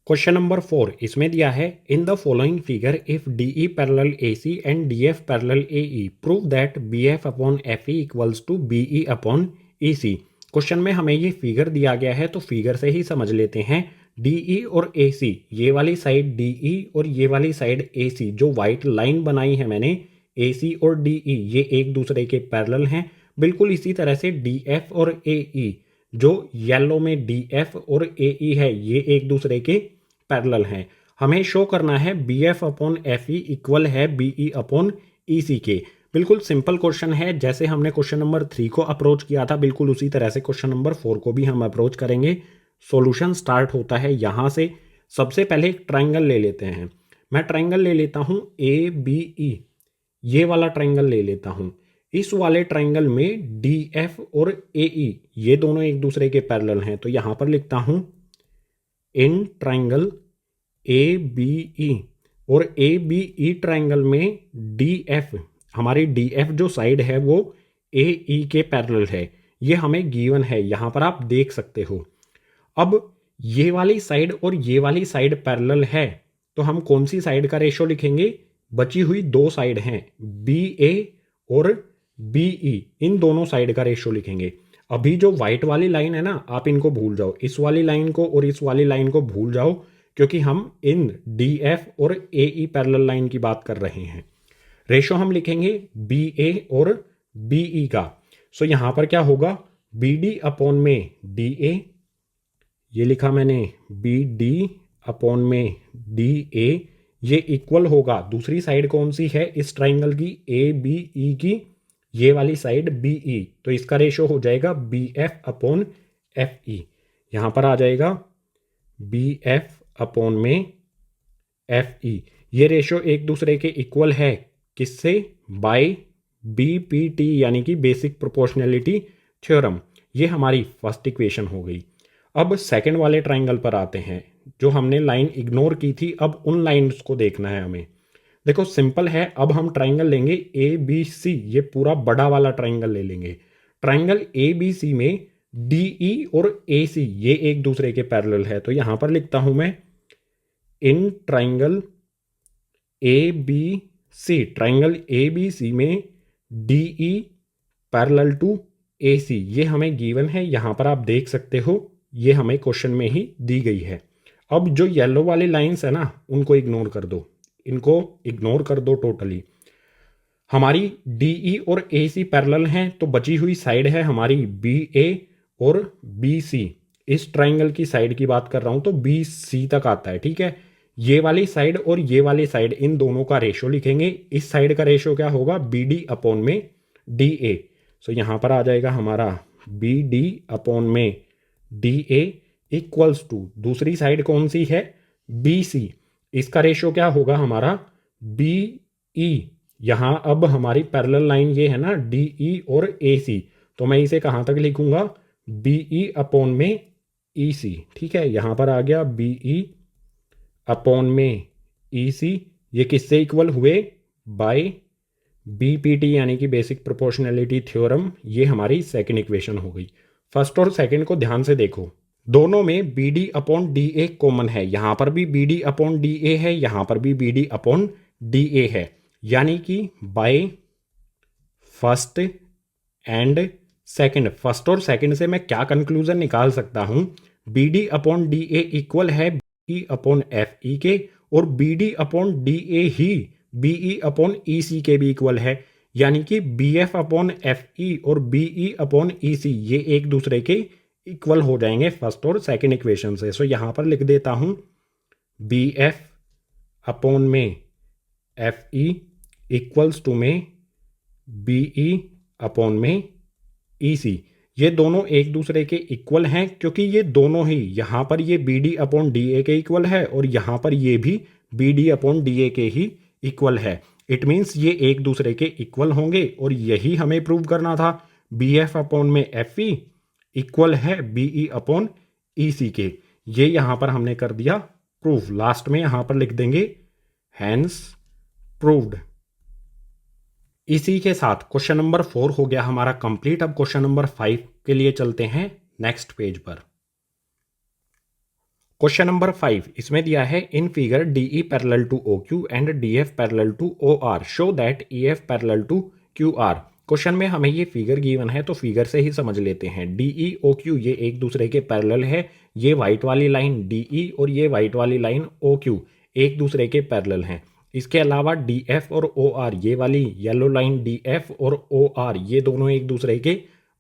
क्वेश्चन नंबर 4 इसमें दिया है, in the following figure if D E parallel A C and D F parallel A E prove that B F upon F E equals to B E upon E C. Question में हमें ये फिगर दिया गया है तो फिगर से ही समझ लेते हैं। डीई और एसी, ये वाली साइड डीई और ये वाली साइड एसी, जो वाइट लाइन बनाई है मैंने एसी और डीई, ये एक दूसरे के पैरेलल हैं। बिल्कुल इसी तरह से डीएफ और एई, जो येलो में डीएफ और एई है, ये एक दूसरे के पैरेलल हैं। हमें शो करना है B F upon F E equal है बीई अपॉन ई सी के। बिल्कुल सिंपल क्वेश्चन है, जैसे हमने क्वेश्चन नंबर 3 को अप्रोच किया था बिल्कुल उसी तरह से क्वेश्चन नंबर 4 को भी हम अप्रोच करेंगे। सॉल्यूशन स्टार्ट होता है यहाँ से। सबसे पहले एक ट्राइंगल ले लेते हैं। मैं ट्राइंगल ले लेता हूँ ए बी ई, ये वाला ट्राइंगल ले लेता हूँ। इस वाले ट्राइंगल में डी एफ और ए ई, ये दोनों एक दूसरे के पैरेलल हैं, तो यहाँ पर लिखता हूँ in triangle A B E, और ए बी ई ट्राइंगल में डी एफ, हमारी डी एफ जो साइड है वो ए ई के पैरेलल है। ये हमें गिवन है, यहाँ पर आप देख सकते हो। अब ये वाली साइड और ये वाली साइड पैरेलल है, तो हम कौन सी साइड का रेशो लिखेंगे? बची हुई दो साइड हैं बी ए और बी ई, इन दोनों साइड का रेशो लिखेंगे। अभी जो व्हाइट वाली लाइन है ना, आप इनको भूल जाओ, इस वाली लाइन को और इस वाली लाइन को भूल जाओ, क्योंकि हम इन डी एफ और ए ई पैरेलल लाइन की बात कर रहे हैं। रेशो हम लिखेंगे बी ए और बी ई का। सो यहां पर क्या होगा? बी डी अपॉन में डी ए, ये लिखा मैंने बी डी अपॉन में डी ए, ये इक्वल होगा, दूसरी साइड कौन सी है इस ट्राइंगल की? ए बी ई की, ये वाली साइड बी ई, तो इसका रेशो हो जाएगा B F upon F E. यहां पर आ जाएगा बी एफ अपॉन में एफ ई। ये रेशो एक दूसरे के इक्वल है, किससे? बाय बी पी टी, यानी कि बेसिक प्रोपोर्शनैलिटी थ्योरम। ये हमारी फर्स्ट इक्वेशन हो गई। अब सेकंड वाले ट्राइंगल पर आते हैं, जो हमने लाइन इग्नोर की थी, अब उन लाइन्स को देखना है हमें। देखो सिंपल है, अब हम ट्राइंगल लेंगे ए बी सी, ये पूरा बड़ा वाला ट्राइंगल ले लेंगे। ट्राइंगल ए बी सी में डी ई और ए सी, ये एक दूसरे के पैरेलल है, तो यहां पर लिखता हूं मैं in triangle A B C, triangle A B C में D E parallel to A C, ये हमें गिवन है, यहां पर आप देख सकते हो, ये हमें क्वेश्चन में ही दी गई है। अब जो येलो वाली लाइंस है ना, उनको इग्नोर कर दो, इनको इग्नोर कर दो टोटली। हमारी डी ई और ए सी पैरेलल हैं, तो बची हुई साइड है हमारी बी ए और बी सी। इस ट्राइंगल की साइड की बात कर रहा हूं, तो बी सी तक आता है, ठीक है। ये वाली साइड और ये वाली साइड, इन दोनों का रेशो लिखेंगे। इस साइड का रेशो क्या होगा? बी डी अपॉन में डी ए। सो यहां पर आ जाएगा हमारा बी डी अपॉन में डी ए इक्वल्स टू, दूसरी साइड कौन सी है? B C. इसका रेशो क्या होगा हमारा? B E. यहां अब हमारी पैरेलल लाइन ये है ना, डी ई और ए सी, तो मैं इसे कहां तक लिखूंगा? बी ई अपॉन में ई सी, ठीक है। यहां पर आ गया बी ई अपॉन में ई सी, ये किससे इक्वल हुए? बाय बी पी टी, यानी कि बेसिक प्रोपोर्शनैलिटी थ्योरम। ये हमारी सेकंड इक्वेशन हो गई। फर्स्ट और सेकंड को ध्यान से देखो, दोनों में B D upon D A common है। यहां पर भी B D upon D A है, यहां पर भी B D upon D A है, यानी कि by first and second, first और सेकंड से मैं क्या कंक्लूजन निकाल सकता हूं? B D upon D A equal है बी अपॉन एफ ई के, और B D upon D A ही B E upon E C के भी इक्वल है, यानी कि B F upon F E और बी ई अपॉन ई सी, ये एक दूसरे के इक्वल हो जाएंगे फर्स्ट और सेकंड इक्वेशन से। सो यहां पर लिख देता हूं बी एफ अपॉन में एफ ई इक्वल्स टू में बी ई अपॉन में ई सी। ये दोनों एक दूसरे के इक्वल हैं, क्योंकि ये दोनों ही, यहां पर ये B D upon D A के इक्वल है और यहां पर ये भी B D upon D A के ही इक्वल है। इट मीन्स ये एक दूसरे के इक्वल होंगे, और यही हमें प्रूव करना था। बी एफ अपॉन में एफ ई इक्वल है B E upon E C के, ये यहां पर हमने कर दिया प्रूफ। लास्ट में यहां पर लिख देंगे हैंस प्रूव्ड। इसी के साथ क्वेश्चन नंबर 4 हो गया हमारा कंप्लीट। अब क्वेश्चन नंबर 5 के लिए चलते हैं नेक्स्ट पेज पर। क्वेश्चन नंबर 5 इसमें दिया है in figure D E parallel to O Q and D F parallel to O R, show that E F parallel to Q R. Question में हमें ये फिगर गिवन है तो फिगर से ही समझ लेते हैं। DE OQ ये एक दूसरे के पैरेलल है। ये वाइट वाली लाइन DE और ये वाइट वाली लाइन OQ एक दूसरे के पैरेलल हैं। इसके अलावा DF और OR ये वाली येलो लाइन DF और OR ये दोनों एक दूसरे के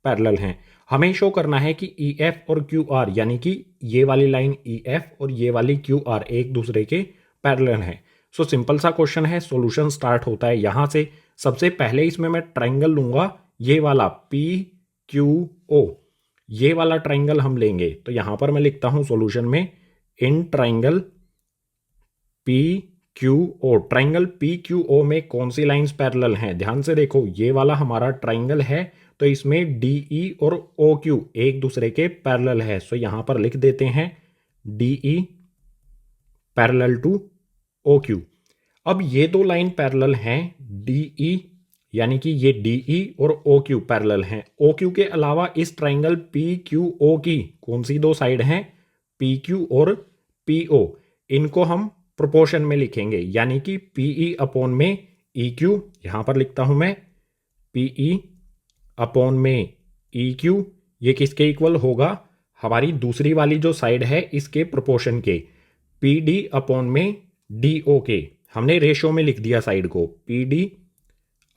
पैरेलल हैं। हमें शो करना है कि EF और QR यानी कि ये वाली लाइन EF और ये वाली QR एक दूसरे के पैरेलल हैं। सो सिंपल सा क्वेश्चन है, सॉल्यूशन स्टार्ट होता है यहाँ से। सबसे पहले इसमें मैं ट्राइंगल लूंगा, ये वाला PQO, ये वाला ट्राइंगल हम लेंगे। तो यहां पर मैं लिखता हूं सॉल्यूशन में in triangle PQO। Triangle PQO में कौन सी लाइंस पैरेलल हैं? ध्यान से देखो, ये वाला हमारा ट्राइंगल है तो इसमें DE और OQ एक दूसरे के पैरेलल है। सो यहां पर लिख देते हैं DE पैरेलल टू OQ। अब ये दो लाइन पैरेलल हैं, DE यानी कि ये DE और OQ पैरेलल हैं। OQ के अलावा इस ट्राइंगल PQO की कौन सी दो साइड हैं? PQ और PO। इनको हम प्रोपोर्शन में लिखेंगे, यानी कि PE अपॉन में EQ। यहां पर लिखता हूं मैं PE अपॉन में EQ। ये किसके इक्वल होगा? हमारी दूसरी वाली जो साइड है इसके प्रोपोर्शन के। PD अपॉन में DO के, हमने रेशो में लिख दिया साइड को, PD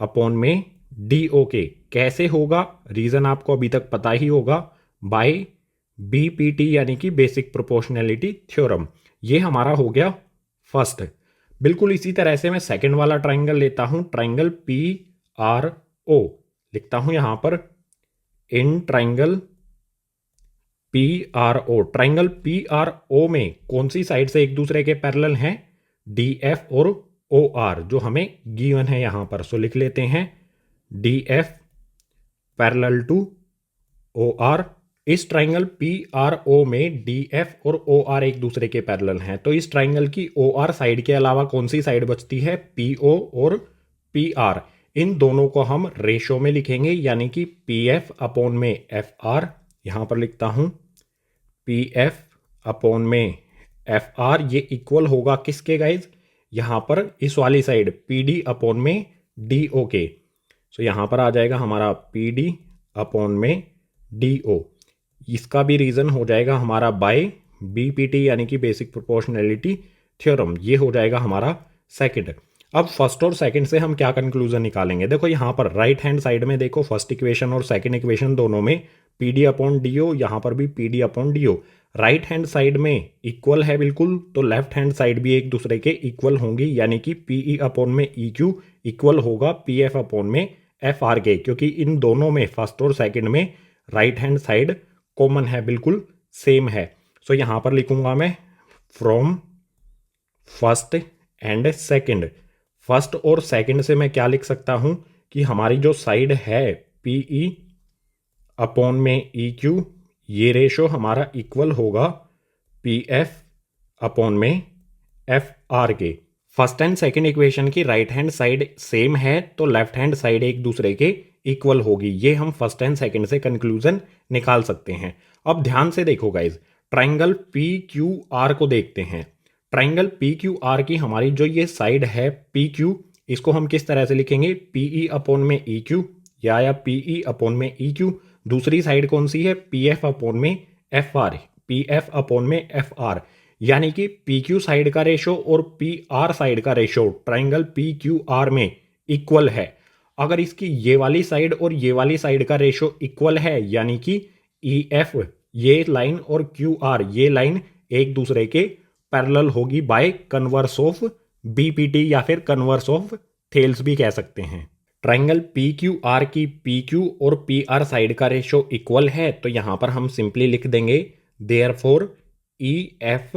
अपॉन में DO के। कैसे होगा? रीजन आपको अभी तक पता ही होगा, बाय BPT यानी कि बेसिक प्रोपोर्शनैलिटी थ्योरम। ये हमारा हो गया फर्स्ट। बिल्कुल इसी तरह से मैं सेकंड वाला ट्राइंगल लेता हूं, ट्राइंगल PRO। लिखता हूं यहां पर in triangle PRO। Triangle PRO में कौन सी साइड से एक दूसरे के पैरेलल हैं? DF और OR जो हमें गिवन है यहां पर। सो लिख लेते हैं DF पैरेलल टू OR। इस ट्राइंगल PRO में DF और OR एक दूसरे के पैरेलल हैं, तो इस ट्राइंगल की OR साइड के अलावा कौन सी साइड बचती है? PO और PR। इन दोनों को हम रेशो में लिखेंगे, यानी कि PF अपॉन में FR। यहां पर लिखता हूं PF अपॉन में FR। ये इक्वल होगा किसके गाइज? यहां पर इस वाली साइड PD अपॉन में DO के। सो यहां पर आ जाएगा हमारा PD अपॉन में DO। इसका भी रीजन हो जाएगा हमारा बाय BPT यानी कि बेसिक प्रोपोर्शनैलिटी थ्योरम। ये हो जाएगा हमारा सेकंड। अब फर्स्ट और सेकंड से हम क्या कंक्लूजन निकालेंगे? देखो यहां पर राइट हैंड साइड में देखो, फर्स्ट इक्वेशन और सेकंड इक्वेशन दोनों में PD अपॉन DO, यहां पर भी PD upon DO। Right hand side में इक्वल है बिल्कुल, तो लेफ्ट हैंड साइड भी एक दूसरे के इक्वल होंगी, यानी कि PE अपॉन में EQ इक्वल होगा PF अपॉन में FR के, क्योंकि इन दोनों में फर्स्ट और सेकंड में राइट हैंड साइड कॉमन है, बिल्कुल सेम है। सो यहां पर लिखूंगा मैं from first and second. First और सेकंड से मैं क्या लिख सकता हूं कि हमारी जो साइड है PE अपॉन में EQ, ये रेशो हमारा इक्वल होगा PF अपॉन में FR के। फर्स्ट एंड सेकंड इक्वेशन की राइट हैंड साइड सेम है तो लेफ्ट हैंड साइड एक दूसरे के इक्वल होगी। ये हम फर्स्ट एंड सेकंड से कंक्लूजन निकाल सकते हैं। अब ध्यान से देखो गाइज, ट्राइंगल PQR को देखते हैं। ट्राइंगल PQR की हमारी जो ये साइड है PQ, इसको हम किस तरह से लिखेंगे? PE अपॉन में EQ या PE अपॉन में EQ। दूसरी साइड कौन सी है? PF अपॉन में FR। PF अपॉन में FR, यानी कि PQ साइड का रेशो और PR साइड का रेशो ट्राइंगल PQR में इक्वल है। अगर इसकी ये वाली साइड और ये वाली साइड का रेशो इक्वल है, यानी कि EF ये लाइन और QR ये लाइन एक दूसरे के पैरेलल होगी बाय कन्वर्स ऑफ BPT या फिर कन्वर्स ऑफ थेल्स भी कह सकते हैं। ट्राइंगल PQR की PQ और PR साइड का रेशो इक्वल है, तो यहां पर हम सिंपली लिख देंगे therefore EF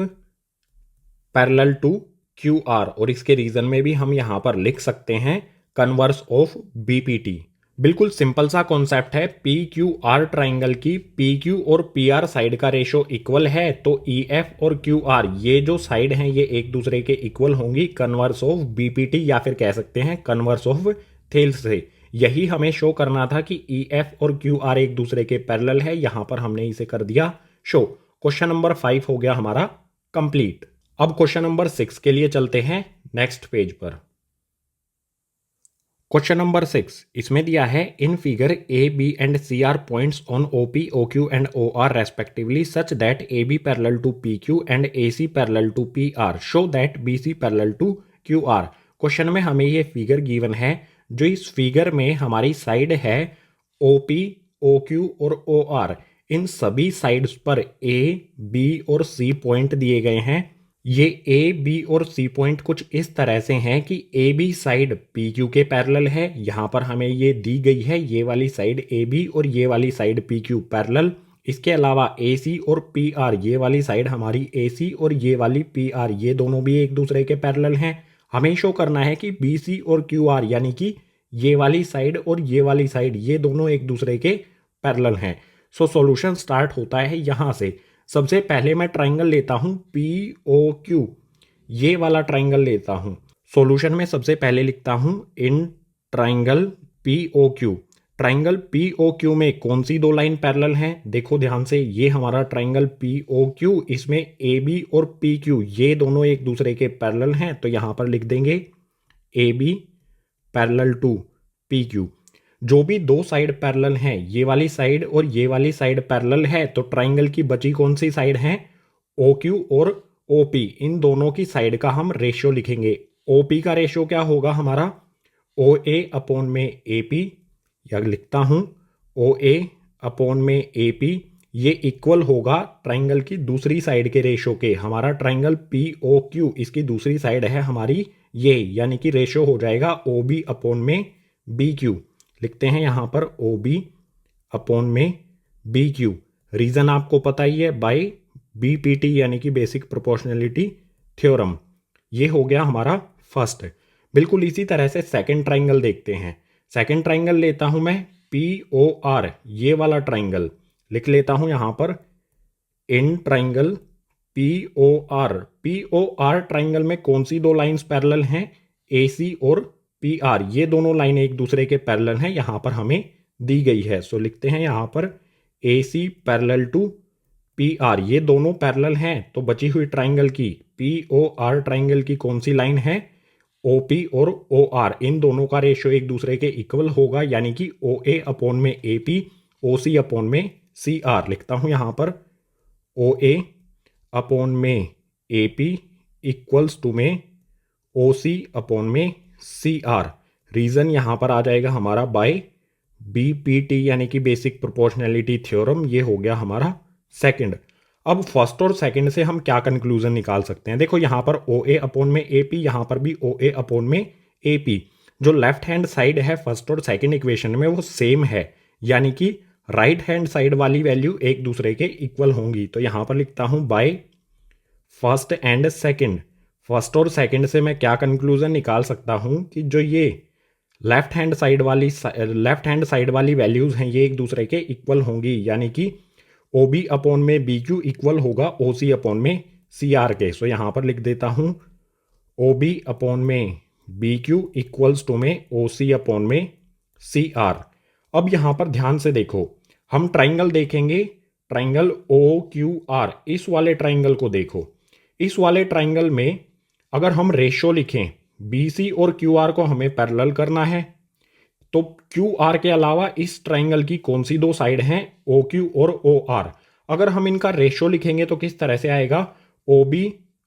parallel to QR, और इसके रीजन में भी हम यहां पर लिख सकते हैं कन्वर्स ऑफ BPT। बिल्कुल सिंपल सा कॉन्सेप्ट है। PQR ट्राइंगल की PQ और PR साइड का रेशो इक्वल है, तो EF और QR ये जो साइड हैं ये एक दूसरे के इक्वल होंगी कन्वर्स ऑफ BPT या फिर कह सकते हैं कन्वर्स ऑफ थेल्स से। यही हमें शो करना था कि EF और QR एक दूसरे के पैरेलल है। यहां पर हमने इसे कर दिया शो। क्वेश्चन नंबर 5 हो गया हमारा कंप्लीट। अब क्वेश्चन नंबर 6 के लिए चलते हैं नेक्स्ट पेज पर। क्वेश्चन नंबर 6 इसमें दिया है in figure A B and C are points on O P O Q and O R respectively such that A B parallel to P Q and A C parallel to P R show that B C parallel to Q R. Question में हमें ये फिगर गिवन है, जो इस फिगर में हमारी साइड है ओ पी ओ क्यू और ओ आर। इन सभी साइड्स पर ए बी और सी पॉइंट दिए गए हैं। ये ए बी और सी पॉइंट कुछ इस तरह से हैं कि A B side P Q के पैरेलल है, यहाँ पर हमें ये दी गई है, ये वाली साइड ए बी और ये वाली साइड पी क्यू पैरेलल। इसके अलावा ए सी और पी आर, ये वाली साइड हमारी ए सी और ये वाली पी आर, ये दोनों भी एक दूसरे के पैरेलल हैं। हमें शो करना है कि बी सी और क्यू आर यानी कि ये वाली साइड और ये वाली साइड, ये दोनों एक दूसरे के पैरेलल हैं। सो सॉल्यूशन स्टार्ट होता है यहाँ से। सबसे पहले मैं ट्राइंगल लेता हूं पी ओ क्यू, ये वाला ट्राइंगल लेता हूं। सॉल्यूशन में सबसे पहले लिखता हूं in triangle P O Q. Triangle P O Q में कौन सी दो लाइन पैरेलल हैं? देखो ध्यान से, ये हमारा ट्राइंगल पी ओ क्यू, इसमें ए बी और पी क्यू ये दोनों एक दूसरे के पैरेलल हैं, तो यहां पर लिख देंगे A B parallel to P Q. जो भी दो साइड पैरेलल हैं, ये वाली साइड और ये वाली साइड पैरेलल है, तो ट्राइंगल की बची कौन सी साइड है? ओ क्यू और ओ पी। इन दोनों की साइड का हम रेशियो लिखेंगे। ओ पी का रेशियो क्या होगा हमारा? ओ ए अपॉन में ए पी, या लिखता हूं ओ ए अपॉन में ए पी, ये इक्वल होगा ट्राइंगल की दूसरी साइड के रेशियो के। हमारा ट्राइंगल पी ओ क्यू, इसकी दूसरी साइड है हमारी ये, यानी कि रेशियो हो जाएगा ओ बी अपॉन में बी क्यू। लिखते हैं यहां पर ओ बी अपॉन में बी क्यू। रीजन आपको पता ही है, बाय बी पी टी यानी कि बेसिक प्रोपोर्शनलिटी थ्योरम। ये हो गया हमारा फर्स्ट। बिल्कुल इसी तरह से सेकंड ट्राइंगल देखते हैं। सेकंड ट्राइंगल लेता हूं मैं पी ओ आर, ये वाला ट्राइंगल लिख लेता हूं यहां पर in triangle P O R. P O R triangle में कौन सी दो लाइंस पैरेलल हैं? ए सी और पी आर, ये दोनों लाइन एक दूसरे के पैरेलल हैं, यहां पर हमें दी गई है। सो लिखते हैं यहां पर A C parallel to P R, ये दोनों पैरेलल हैं, तो बची हुई ट्राइंगल की पी ओ आर ट्राइंगल की कौन सी लाइन है? ओ पी और ओ आर, इन दोनों का रेशियो एक दूसरे के इक्वल होगा, यानी कि ओ ए अपॉन में A P, O C upon में सी आर। लिखता हूं यहां पर ओ ए अपॉन में ए पी इक्वल्स टू में ओ सी अपॉन में सी आर। रीजन यहां पर आ जाएगा हमारा बाय बी पी टी यानी कि बेसिक प्रोपोर्शनैलिटी थ्योरम। ये हो गया हमारा सेकंड। अब फर्स्ट और सेकंड से हम क्या कंक्लूजन निकाल सकते हैं? देखो यहां पर ओ ए अपॉन में ए पी, यहां पर भी ओ ए अपॉन में ए पी। जो लेफ्ट हैंड साइड है फर्स्ट और सेकंड इक्वेशन में वो सेम है, यानी कि राइट हैंड साइड वाली वैल्यू एक दूसरे के इक्वल होंगी। तो यहां पर लिखता हूं bye first and second. First और सेकंड से मैं क्या कंक्लूजन निकाल सकता हूं कि जो ये लेफ्ट हैंड साइड वाली वैल्यूज हैं ये एक दूसरे के इक्वल होंगी, यानी कि ओ बी अपॉन में बी क्यू इक्वल होगा ओ सी अपॉन में सी आर के। सो यहां पर लिख देता हूं ओ बी अपॉन में बी क्यू इक्वल्स टू में ओ सी अपॉन में सी आर। अब यहां पर ध्यान से देखो, हम ट्राइंगल देखेंगे, ट्राइंगल ओ क्यू आर। इस वाले ट्राइंगल को देखो, इस वाले ट्राइंगल में अगर हम रेशियो लिखें बी सी और क्यू आर को हमें पैरेलल करना है, तो क्यू आर के अलावा इस ट्राइंगल की कौन सी दो साइड हैं? ओ क्यू और ओ आर। अगर हम इनका रेशियो लिखेंगे तो किस तरह से आएगा? O B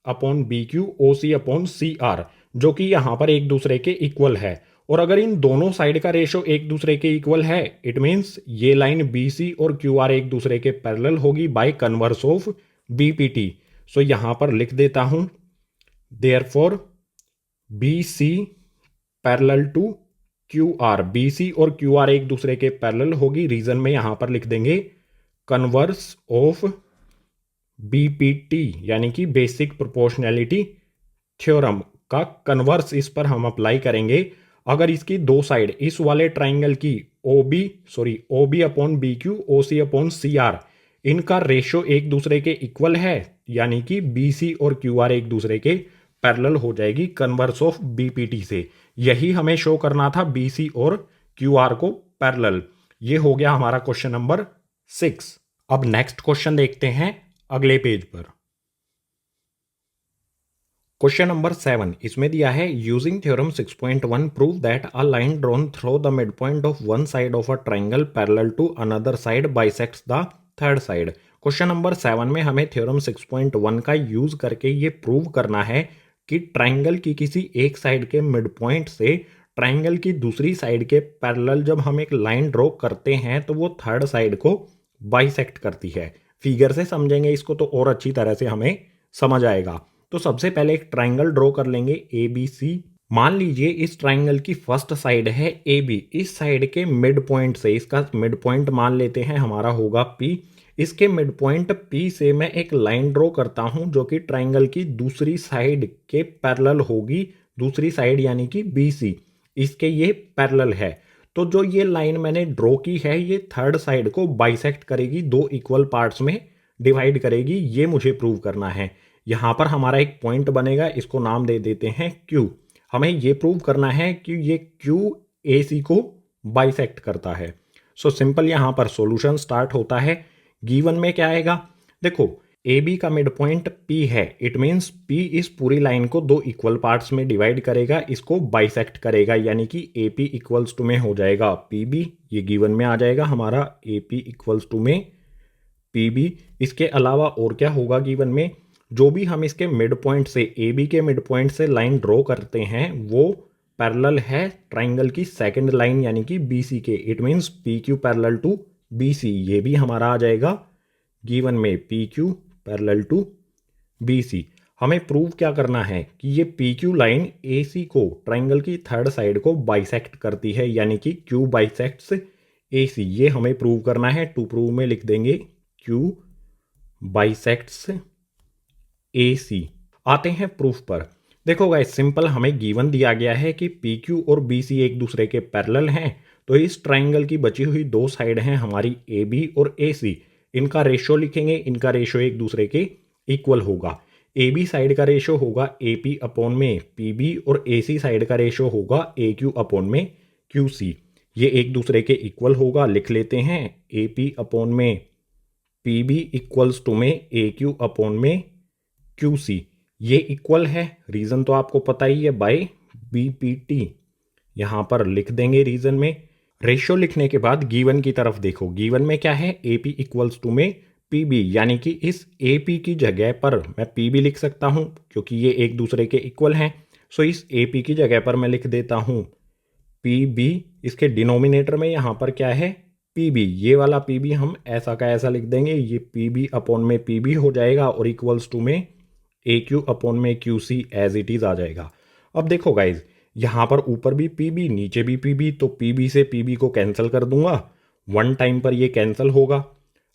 upon B Q O C upon C R, जो कि यहां पर एक दूसरे के इक्वल है। और अगर इन दोनों साइड का रेशियो एक दूसरे के इक्वल है, इट मीन्स ये लाइन बी सी और क्यू आर एक दूसरे के पैरेलल होगी by converse of B P T. So यहां पर लिख देता हूं therefore B C parallel to Q R. B C और क्यू आर एक दूसरे के पैरेलल होगी। रीजन में यहां पर लिख देंगे कन्वर्स ऑफ बीपीटी यानी कि बेसिक प्रोपोर्शनैलिटी थ्योरम का कन्वर्स इस पर हम अप्लाई करेंगे। अगर इसकी दो साइड इस वाले ट्राइंगल की O B upon B Q O C upon C R, इनका रेशियो एक दूसरे के इक्वल है, यानी कि बी सी और क्यू आर एक दूसरे के पैरेलल हो जाएगी कन्वर्स ऑफ बीपीटी से। यही हमें शो करना था बी सी और क्यू आर को पैरेलल। ये हो गया हमारा क्वेश्चन नंबर 6। अब नेक्स्ट क्वेश्चन देखते हैं अगले पेज पर। क्वेश्चन नंबर 7 इसमें दिया है using theorem 6.1 prove that a line drawn through the mid point of one side of a triangle parallel to another side bisects the third side. Question number 7 में हमें थ्योरम 6.1 का यूज करके ये प्रूव करना है कि ट्राइंगल की किसी एक साइड के मिड पॉइंट से ट्राइंगल की दूसरी साइड के पैरेलल जब हम एक लाइन ड्रॉ करते हैं तो वो थर्ड साइड को बाइसेक्ट करती है। फिगर से समझेंगे इसको तो और अच्छी तरह से हमें समझ आएगा। तो सबसे पहले एक ट्राइंगल ड्रॉ कर लेंगे ए बी सी। मान लीजिए इस ट्राइंगल की फर्स्ट साइड है ए बी। इस साइड के मिड पॉइंट से, इसका मिड पॉइंट मान लेते हैं हमारा होगा पी। इसके मिड पॉइंट पी से मैं एक लाइन ड्रॉ करता हूं जो कि ट्राइंगल की दूसरी साइड के पैरेलल होगी। दूसरी साइड यानी कि बी सी, इसके ये पैरेलल है। तो जो ये लाइन मैंने ड्रॉ की है ये थर्ड साइड को बाइसेक्ट करेगी, दो इक्वल पार्ट्स में डिवाइड करेगी। ये मुझे प्रूव करना है। यहाँ पर हमारा एक पॉइंट बनेगा, इसको नाम दे देते हैं Q। हमें ये प्रूव करना है कि ये Q AC को बाइसेक्ट करता है। सो सिंपल यहाँ पर सॉल्यूशन स्टार्ट होता है। गिवन में क्या आएगा, देखो AB का मिड पॉइंट P है। इट मीन्स P इस पूरी लाइन को दो इक्वल पार्ट्स में डिवाइड करेगा, इसको बाइसेक्ट करेगा, यानी कि AP इक्वल्स टू में हो जाएगा PB। ये गिवन में आ जाएगा हमारा AP इक्वल्स टू में PB। इसके अलावा और क्या होगा गिवन में, जो भी हम इसके मिड पॉइंट से ए बी के मिड पॉइंट से लाइन ड्रॉ करते हैं वो पैरेलल है ट्राइंगल की सेकंड लाइन यानी कि बी सी के। It means P Q parallel to B C, ये भी हमारा आ जाएगा गिवन में P Q parallel to B C. हमें प्रूव क्या करना है कि ये P Q line A C को, ट्राइंगल की थर्ड साइड को बाइसेक्ट करती है, यानी कि क्यू बाइसेक्ट्स ए सी। ये हमें प्रूव करना है। टू प्रूव में लिख देंगे क्यू बाइसेक्ट्स ए सी। आते हैं प्रूफ पर। देखो गाइस सिंपल, हमें गिवन दिया गया है कि पी क्यू और बी सी एक दूसरे के पैरेलल हैं। तो इस ट्राइंगल की बची हुई दो साइड हैं हमारी ए बी और ए सी। इनका रेशो लिखेंगे, इनका रेशो एक दूसरे के इक्वल होगा। ए बी साइड का रेशो होगा ए पी अपॉन में पी बी और ए सी साइड का रेशो होगा ए क्यू अपॉन में क्यू सी। ये एक दूसरे के इक्वल होगा, लिख लेते हैं ए पी अपॉन में पी बी इक्वल्स टू में ए क्यू अपॉन में क्यू सी। ये इक्वल है, रीजन तो आपको पता ही है, बाय बीपीटी। यहां पर लिख देंगे रीजन में। रेशियो लिखने के बाद गिवन की तरफ देखो। गिवन में क्या है, एपी इक्वल्स टू में पीबी, यानी कि इस एपी की जगह पर मैं पीबी लिख सकता हूं क्योंकि ये एक दूसरे के इक्वल हैं। सो इस एपी की जगह पर मैं लिख देता हूं पीबी। इसके डिनोमिनेटर में यहां पर क्या है, पीबी। ये वाला पीबी हम ऐसा का ऐसा लिख देंगे, ये पीबी अपॉन में पीबी हो जाएगा और इक्वल्स टू में ए क्यू अपॉन में Q C as it is आ जाएगा। अब देखो गाइज, यहां पर ऊपर भी पीबी नीचे भी पीबी, तो पीबी से पीबी को कैंसिल कर दूंगा, वन टाइम पर ये कैंसिल होगा।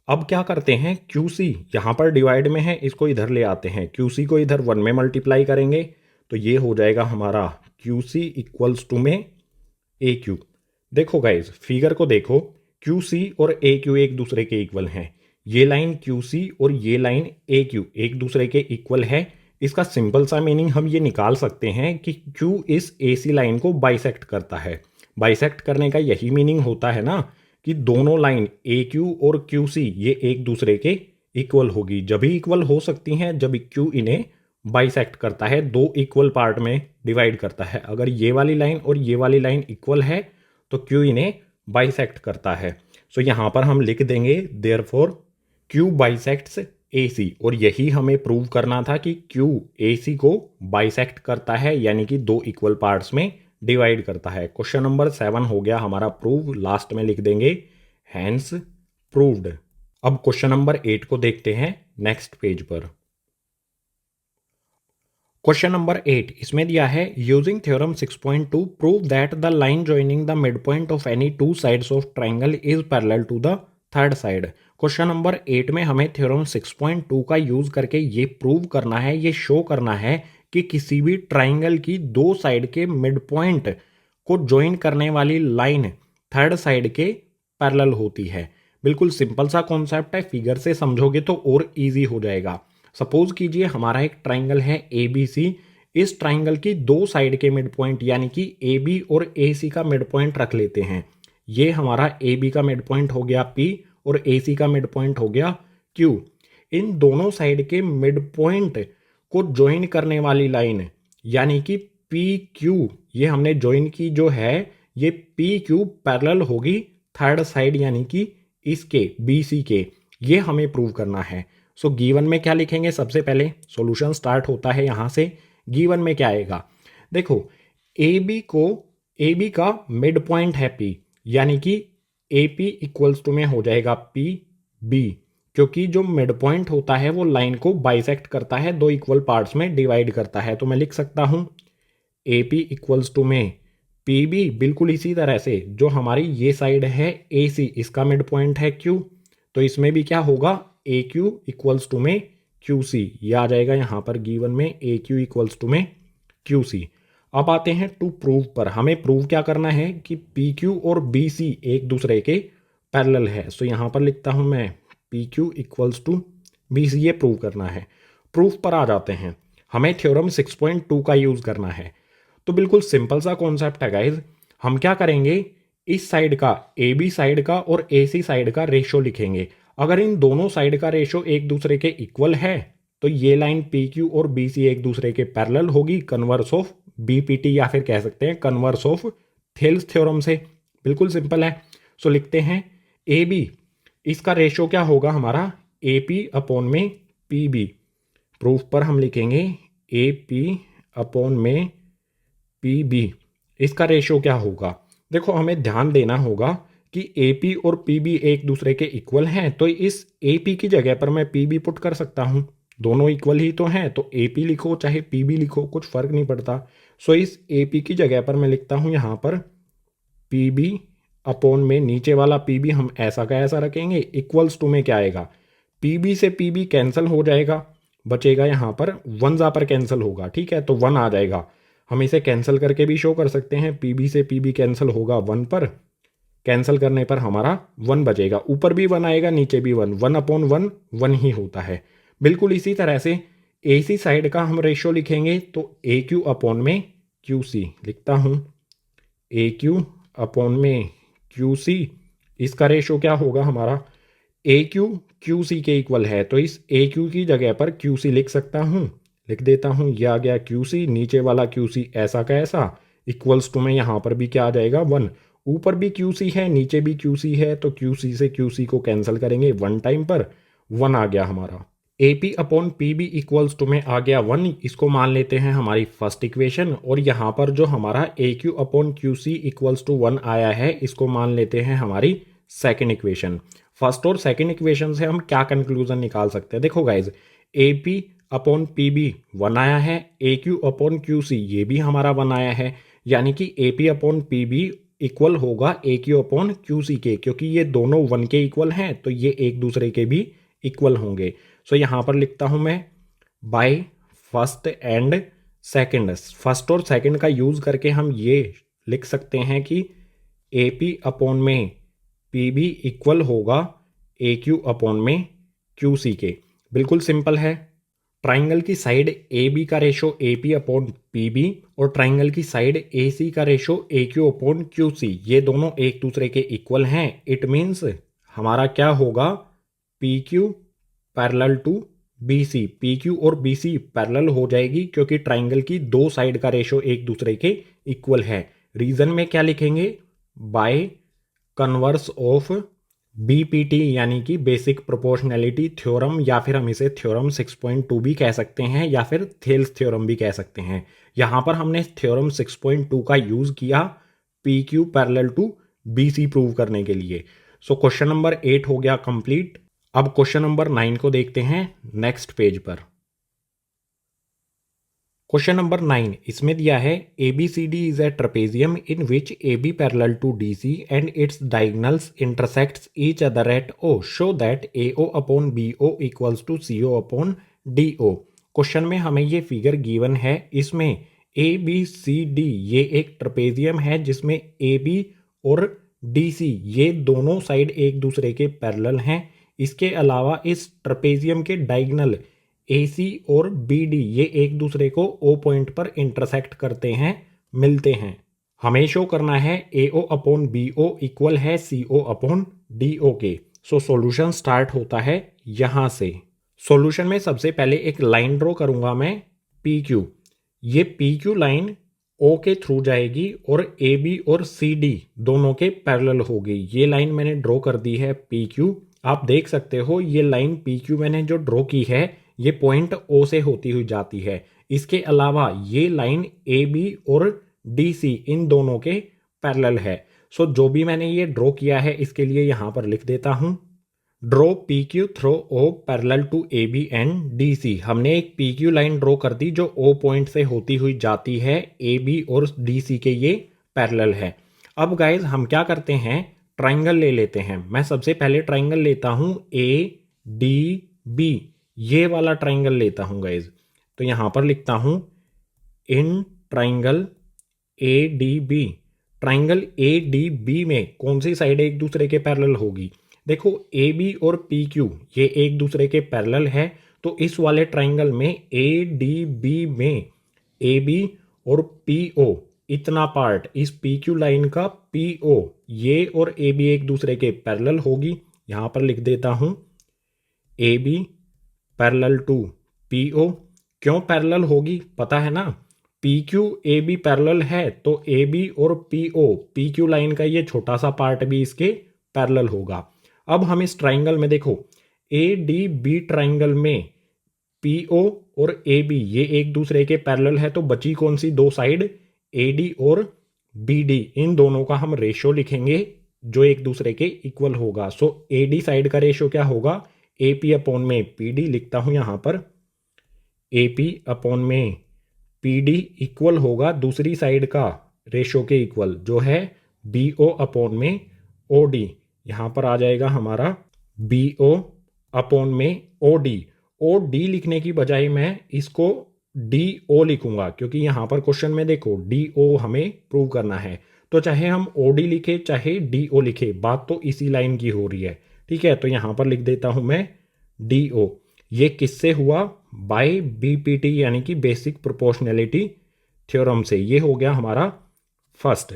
अब क्या करते हैं, क्यू सी यहां पर डिवाइड में है, इसको इधर ले आते हैं, क्यू सी को इधर वन में मल्टीप्लाई करेंगे तो ये हो जाएगा हमारा क्यू सी इक्वल्स टू में ए क्यू। देखो गाइज फिगर को देखो, क्यू सी और ए क्यू एक दूसरे के इक्वल हैं। ये लाइन क्यू सी और ये लाइन ए क्यू एक दूसरे के इक्वल है। इसका सिंपल सा मीनिंग हम ये निकाल सकते हैं कि क्यू इस ए सी लाइन को बाइसेक्ट करता है। बाइसेक्ट करने का यही मीनिंग होता है ना कि दोनों लाइन ए क्यू और क्यू सी ये एक दूसरे के इक्वल होगी। जब भी इक्वल हो सकती हैं जब क्यू इन्हें बाइसेक्ट करता है, दो इक्वल पार्ट में डिवाइड करता है। अगर ये वाली लाइन और ये वाली लाइन इक्वल है तो क्यू इन्हें बाइसेक्ट करता है। सो यहां पर हम लिख देंगे देयरफॉर क्यू बाइसेक्ट्स ए सी। और यही हमें प्रूव करना था कि क्यू ए सी को बाइसेक्ट करता है, यानी कि दो इक्वल पार्ट्स में डिवाइड करता है। क्वेश्चन नंबर 7 हो गया हमारा प्रूव। लास्ट में लिख देंगे हैंस प्रूव्ड। अब क्वेश्चन नंबर 8 को देखते हैं नेक्स्ट पेज पर। क्वेश्चन नंबर 8 इसमें दिया है using theorem 6.2 prove that the line joining the mid point of any two sides of triangle is parallel to the third side. Question number 8 में हमें थ्योरम 6.2 का यूज करके ये प्रूव करना है, ये शो करना है कि किसी भी ट्राइंगल की दो साइड के मिड पॉइंट को ज्वाइन करने वाली लाइन थर्ड साइड के पैरेलल होती है। बिल्कुल सिंपल सा कॉन्सेप्ट है, फिगर से समझोगे तो और इजी हो जाएगा। सपोज कीजिए हमारा एक ट्राइंगल है ए बी सी। इस ट्राइंगल की दो साइड के मिड पॉइंट यानी कि ए बी और ए सी का मिड पॉइंट रख लेते हैं। ये हमारा ए बी का मिड पॉइंट हो गया पी और ए सी का मिड पॉइंट हो गया क्यू। इन दोनों साइड के मिड पॉइंट को ज्वाइन करने वाली लाइन यानी कि पी क्यू, ये हमने ज्वाइन की जो है, ये पी क्यू पैरेलल होगी थर्ड साइड यानी कि इसके बी सी के, ये हमें प्रूव करना है। सो गिवन में क्या लिखेंगे, सबसे पहले सॉल्यूशन स्टार्ट होता है यहाँ से। गिवन में क्या आएगा, देखो ए बी का मिड पॉइंट है पी, यानी कि ए पी इक्वल्स टू में हो जाएगा पी बी, क्योंकि जो मिड पॉइंट होता है वो लाइन को बाइसेक्ट करता है, दो इक्वल पार्ट्स में डिवाइड करता है। तो मैं लिख सकता हूँ ए पी इक्वल्स टू में पी बी, बिल्कुल इसी तरह से जो हमारी ये साइड है ए सी, इसका मिड पॉइंट है क्यू, तो इसमें भी क्या होगा ए क्यू इक्वल्स टू में क्यू सी, ये आ जाएगा यहाँ पर गिवन में ए क्यू इक्वल्स टू में क्यू सी। अब आते हैं टू प्रूव पर, हमें प्रूव क्या करना है कि पी क्यू और बी सी एक दूसरे के पैरेलल है। सो यहाँ पर लिखता हूँ मैं P Q equals to B C, ये प्रूव करना है। प्रूफ पर आ जाते हैं, हमें थ्योरम 6.2 का यूज़ करना है। तो बिल्कुल सिंपल सा कॉन्सेप्ट है गाइज। हम क्या करेंगे, इस साइड का ए बी साइड का और ए सी साइड का रेशो लिखेंगे। अगर इन दोनों साइड का रेशो एक दूसरे के इक्वल है तो ये लाइन पी क्यू और बी सी एक दूसरे के पैरेलल होगी, कन्वर्स ऑफ बीपीटी, या फिर कह सकते हैं कन्वर्स ऑफ थेल्स थ्योरम से। बिल्कुल सिंपल है। सो लिखते हैं ए बी, इसका रेशो क्या होगा हमारा ए पी अपॉन में पी बी। प्रूफ पर हम लिखेंगे ए पी अपॉन में पी बी, इसका रेशो क्या होगा। देखो हमें ध्यान देना होगा कि ए पी और पी बी एक दूसरे के इक्वल हैं, तो इस ए पी की जगह पर मैं पी बी पुट कर सकता हूँ, दोनों इक्वल ही तो हैं, तो ए पी लिखो चाहे पी बी लिखो कुछ फर्क नहीं पड़ता। सो इस ए पी की जगह पर मैं लिखता हूँ यहाँ पर पी बी अपॉन में नीचे वाला पी बी हम ऐसा का ऐसा रखेंगे, इक्वल्स टू में क्या आएगा, पी बी से पी बी कैंसिल हो जाएगा, बचेगा यहाँ पर वन, जा पर कैंसिल होगा, ठीक है, तो वन आ जाएगा। हम इसे कैंसिल करके भी शो कर सकते हैं, पी बी से पी बी कैंसिल होगा वन पर, कैंसिल करने पर हमारा वन बचेगा, ऊपर भी वन आएगा नीचे भी one, one upon one one ही होता है। बिल्कुल इसी तरह से ए सी साइड का हम रेशो लिखेंगे, तो ए क्यू अपॉन में क्यू सी लिखता हूँ, ए क्यू अपॉन में क्यू सी, इसका रेशो क्या होगा हमारा, ए क्यू क्यू सी के इक्वल है, तो इस ए क्यू की जगह पर क्यू सी लिख सकता हूँ, लिख देता हूँ, यह आ गया क्यू सी, नीचे वाला क्यू सी ऐसा का ऐसा, इक्वल्स टू में यहाँ पर भी क्या आ जाएगा वन, ऊपर भी क्यू सी है नीचे भी क्यू सी है, तो क्यू सी से क्यू सी को कैंसिल करेंगे वन टाइम पर, वन आ गया हमारा। A P upon P B equals to में आ गया वन, इसको मान लेते हैं हमारी फर्स्ट इक्वेशन, और यहाँ पर जो हमारा A Q upon Q C equals to one आया है इसको मान लेते हैं हमारी सेकेंड इक्वेशन। फर्स्ट और सेकेंड इक्वेशन से हम क्या कंक्लूजन निकाल सकते हैं, देखो guys A P upon P B one आया है, A Q upon Q C ये भी हमारा वन आया है, यानी कि A P upon P B equal होगा A Q upon Q C के, क्योंकि ये दोनों वन के इक्वल हैं तो ये एक दूसरे के भी इक्वल होंगे। सो यहाँ पर लिखता हूँ मैं by first and second, first और सेकंड का यूज़ करके हम ये लिख सकते हैं कि ए पी अपॉन में पी बी इक्वल होगा ए क्यू अपॉन में क्यू सी के। बिल्कुल सिंपल है। ट्राइंगल की साइड ए बी का ratio A P upon P B और ट्राइंगल की साइड ए सी का ratio A Q upon Q C, ये दोनों एक दूसरे के इक्वल हैं। इट मीन्स हमारा क्या होगा, P Q parallel to B C, P Q और बी सी पैरेलल हो जाएगी क्योंकि ट्राइंगल की दो साइड का रेशो एक दूसरे के इक्वल है। रीजन में क्या लिखेंगे, बाय कन्वर्स ऑफ बीपीटी यानी कि बेसिक प्रोपोर्शनैलिटी थ्योरम, या फिर हम इसे थ्योरम 6.2 भी कह सकते हैं या फिर थेल्स थ्योरम भी कह सकते हैं। यहाँ पर हमने थ्योरम 6.2 का यूज़ किया P Q parallel to B C prove करने के लिए। सो क्वेश्चन नंबर 8 हो गया कंप्लीट। अब क्वेश्चन नंबर 9 को देखते हैं नेक्स्ट पेज पर। क्वेश्चन नंबर 9 इसमें दिया है ABCD is a trapezium in which AB parallel to DC and its diagonals intersects each other at O, show that AO upon BO equals to CO upon DO। Question में हमें ये फिगर गिवन है, इसमें ABCD ये एक ट्रेपेजियम है जिसमें AB और DC ये दोनों साइड एक दूसरे के पैरेलल हैं। इसके अलावा इस ट्रेपेजियम के डायगोनल AC और BD ये एक दूसरे को O पॉइंट पर इंटरसेक्ट करते हैं, मिलते हैं। हमें शो करना है AO अपॉन BO इक्वल है CO अपॉन DO के। सो सॉल्यूशन स्टार्ट होता है यहाँ से। सॉल्यूशन में सबसे पहले एक लाइन ड्रॉ करूंगा मैं पी क्यू। ये पी क्यू लाइन ओ के थ्रू जाएगी और ए बी और सी डी दोनों के पैरेलल होगी। ये लाइन मैंने ड्रॉ कर दी है पी क्यू। आप देख सकते हो ये लाइन पी क्यू मैंने जो ड्रॉ की है ये पॉइंट ओ से होती हुई जाती है। इसके अलावा ये लाइन ए बी और डी सी इन दोनों के पैरेलल है। सो जो भी मैंने ये ड्रॉ किया है इसके लिए यहाँ पर लिख देता हूँ, draw P Q through O parallel to A B and D C. हमने एक पी क्यू लाइन ड्रॉ कर दी जो ओ पॉइंट से होती हुई जाती है ए बी और डी सी के ये पैरेलल है। अब गाइज हम क्या करते हैं, ट्राइंगल ले लेते हैं। मैं सबसे पहले ट्राइंगल लेता हूँ ए डी बी, ये वाला ट्राइंगल लेता हूँ गाइज। तो यहाँ पर लिखता हूँ in triangle A D B. Triangle A D B में कौन सी साइड एक दूसरे के पैरेलल होगी? देखो ए बी और पी क्यू ये एक दूसरे के पैरेलल है, तो इस वाले ट्राइंगल में ए डी बी में ए बी और पी ओ इतना पार्ट इस पी क्यू लाइन का पी ओ ये और ए बी एक दूसरे के पैरेलल होगी। यहाँ पर लिख देता हूँ A B parallel to P O. क्यों पैरेलल होगी पता है ना, P Q A B parallel है तो ए बी और P O P Q line का ये छोटा सा पार्ट भी इसके पैरेलल होगा। अब हम इस ट्राइंगल में देखो ए डी बी ट्राइंगल में पी ओ और ए बी ये एक दूसरे के पैरेलल है, तो बची कौन सी दो साइड, ए डी और बी डी। इन दोनों का हम रेशो लिखेंगे जो एक दूसरे के इक्वल होगा। सो ए डी साइड का रेशो क्या होगा, ए पी अपॉन में पी डी लिखता हूं यहां पर, ए पी अपॉन में पी डी इक्वल होगा दूसरी साइड का रेशो के इक्वल जो है बी ओ अपॉन में ओ डी। यहाँ पर आ जाएगा हमारा बी ओ अपॉन में ओ डी। ओ डी लिखने की बजाय मैं इसको डी ओ लिखूंगा, क्योंकि यहाँ पर क्वेश्चन में देखो डी ओ हमें प्रूव करना है। तो चाहे हम ओ डी लिखे चाहे डी ओ लिखे, बात तो इसी लाइन की हो रही है। ठीक है, तो यहाँ पर लिख देता हूँ मैं डी ओ। ये किससे हुआ, बाय बीपीटी यानी कि बेसिक प्रोपोर्शनैलिटी थ्योरम से। ये हो गया हमारा फर्स्ट।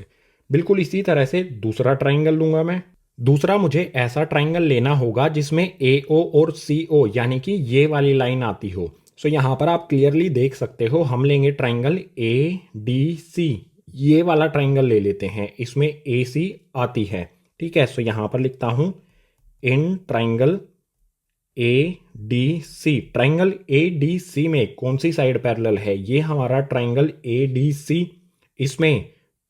बिल्कुल इसी तरह से दूसरा ट्राइंगल लूंगा मैं। दूसरा मुझे ऐसा ट्राइंगल लेना होगा जिसमें ए ओ और सी ओ यानी कि ये वाली लाइन आती हो। सो यहाँ पर आप क्लियरली देख सकते हो हम लेंगे ट्राइंगल ए डी सी, ये वाला ट्राइंगल ले लेते हैं, इसमें ए सी आती है। ठीक है, सो यहाँ पर लिखता हूँ in triangle A D C. Triangle A D C में कौन सी साइड पैरेलल है, ये हमारा ट्राइंगल ए डी सी। इसमें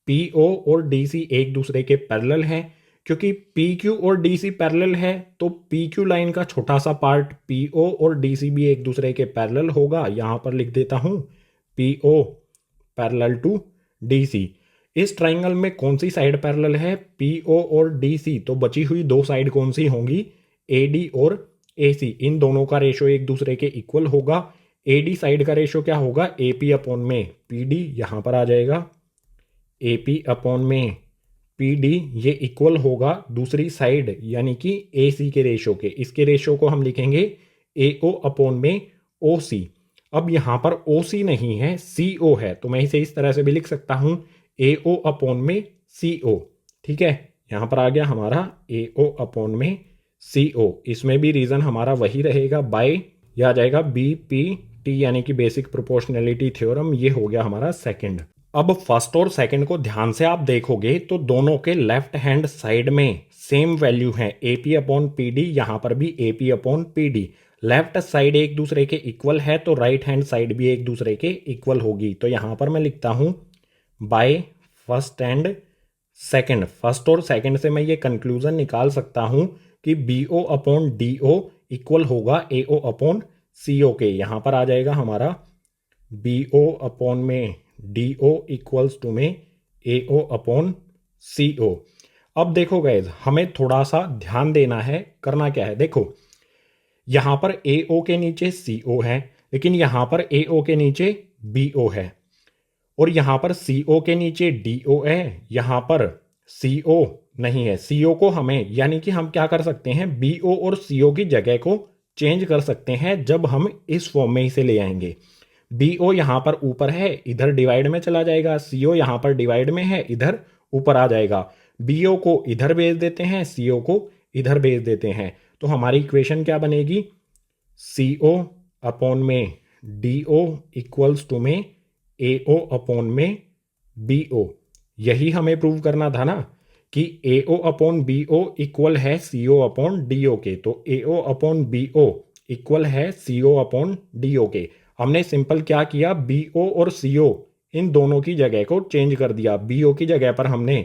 पी ओ और डी सी एक दूसरे के पैरेलल है। क्योंकि पी क्यू और डी सी पैरेलल है तो पी क्यू लाइन का छोटा सा पार्ट पी ओ और डी सी भी एक दूसरे के पैरेलल होगा। यहाँ पर लिख देता हूँ P O parallel to D C. इस ट्राइंगल में कौन सी साइड पैरेलल है, पी ओ और डी सी। तो बची हुई दो साइड कौन सी होंगी, ए डी और ए सी। इन दोनों का रेशो एक दूसरे के इक्वल होगा। ए डी साइड का रेशो क्या होगा, ए पी अपॉन में पी डी। यहाँ पर आ जाएगा ए पी अपॉन में पी डी, ये इक्वल होगा दूसरी साइड यानी कि ए सी के रेशो के। इसके रेशो को हम लिखेंगे ए ओ अपॉन में ओ सी। अब यहाँ पर ओ सी नहीं है सी ओ है, तो मैं इसे इस तरह से भी लिख सकता हूँ ए ओ अपॉन में सी ओ। ठीक है, यहाँ पर आ गया हमारा ए ओ अपॉन में सी ओ। इसमें भी रीजन हमारा वही रहेगा बाय, यह आ जाएगा बी पी टी यानी कि बेसिक प्रोपोर्शनैलिटी थ्योरम। ये हो गया हमारा सेकंड। अब फर्स्ट और सेकंड को ध्यान से आप देखोगे तो दोनों के लेफ्ट हैंड साइड में सेम वैल्यू है A P upon P D. यहाँ पर भी ए P upon P D. Left side एक दूसरे के इक्वल है तो राइट हैंड साइड भी एक दूसरे के इक्वल होगी। तो यहाँ पर मैं लिखता हूँ by first and second. First और सेकंड से मैं ये कंक्लूजन निकाल सकता हूँ कि B O upon D O equal होगा ए ओ अपॉन सी ओ के। यहाँ पर आ जाएगा हमारा बी ओ अपॉन में डी ओ इक्वल्स टू में ए ओ अपॉन सी ओ। अब देखो गाइज हमें थोड़ा सा ध्यान देना है, करना क्या है। देखो यहाँ पर ए ओ के नीचे सी ओ है, लेकिन यहाँ पर ए ओ के नीचे बी ओ है, और यहाँ पर सी ओ के नीचे डी ओ है, यहाँ पर सी ओ नहीं है। सी ओ को हमें यानी कि हम क्या कर सकते हैं, बी ओ और सी ओ की जगह को चेंज कर सकते हैं जब हम इस फॉर्म में इसे ले आएंगे। बी ओ यहाँ पर ऊपर है, इधर डिवाइड में चला जाएगा। सी ओ यहाँ पर डिवाइड में है, इधर ऊपर आ जाएगा। बी ओ को इधर भेज देते हैं, सी ओ को इधर भेज देते हैं। तो हमारी इक्वेशन क्या बनेगी, CO अपॉन में DO इक्वल्स टू में AO अपॉन में BO। यही हमें प्रूव करना था ना कि AO अपॉन BO इक्वल है CO अपॉन DO के, तो AO अपॉन BO इक्वल है CO अपॉन DO के। हमने सिंपल क्या किया, BO और CO इन दोनों की जगह को चेंज कर दिया। BO की जगह पर हमने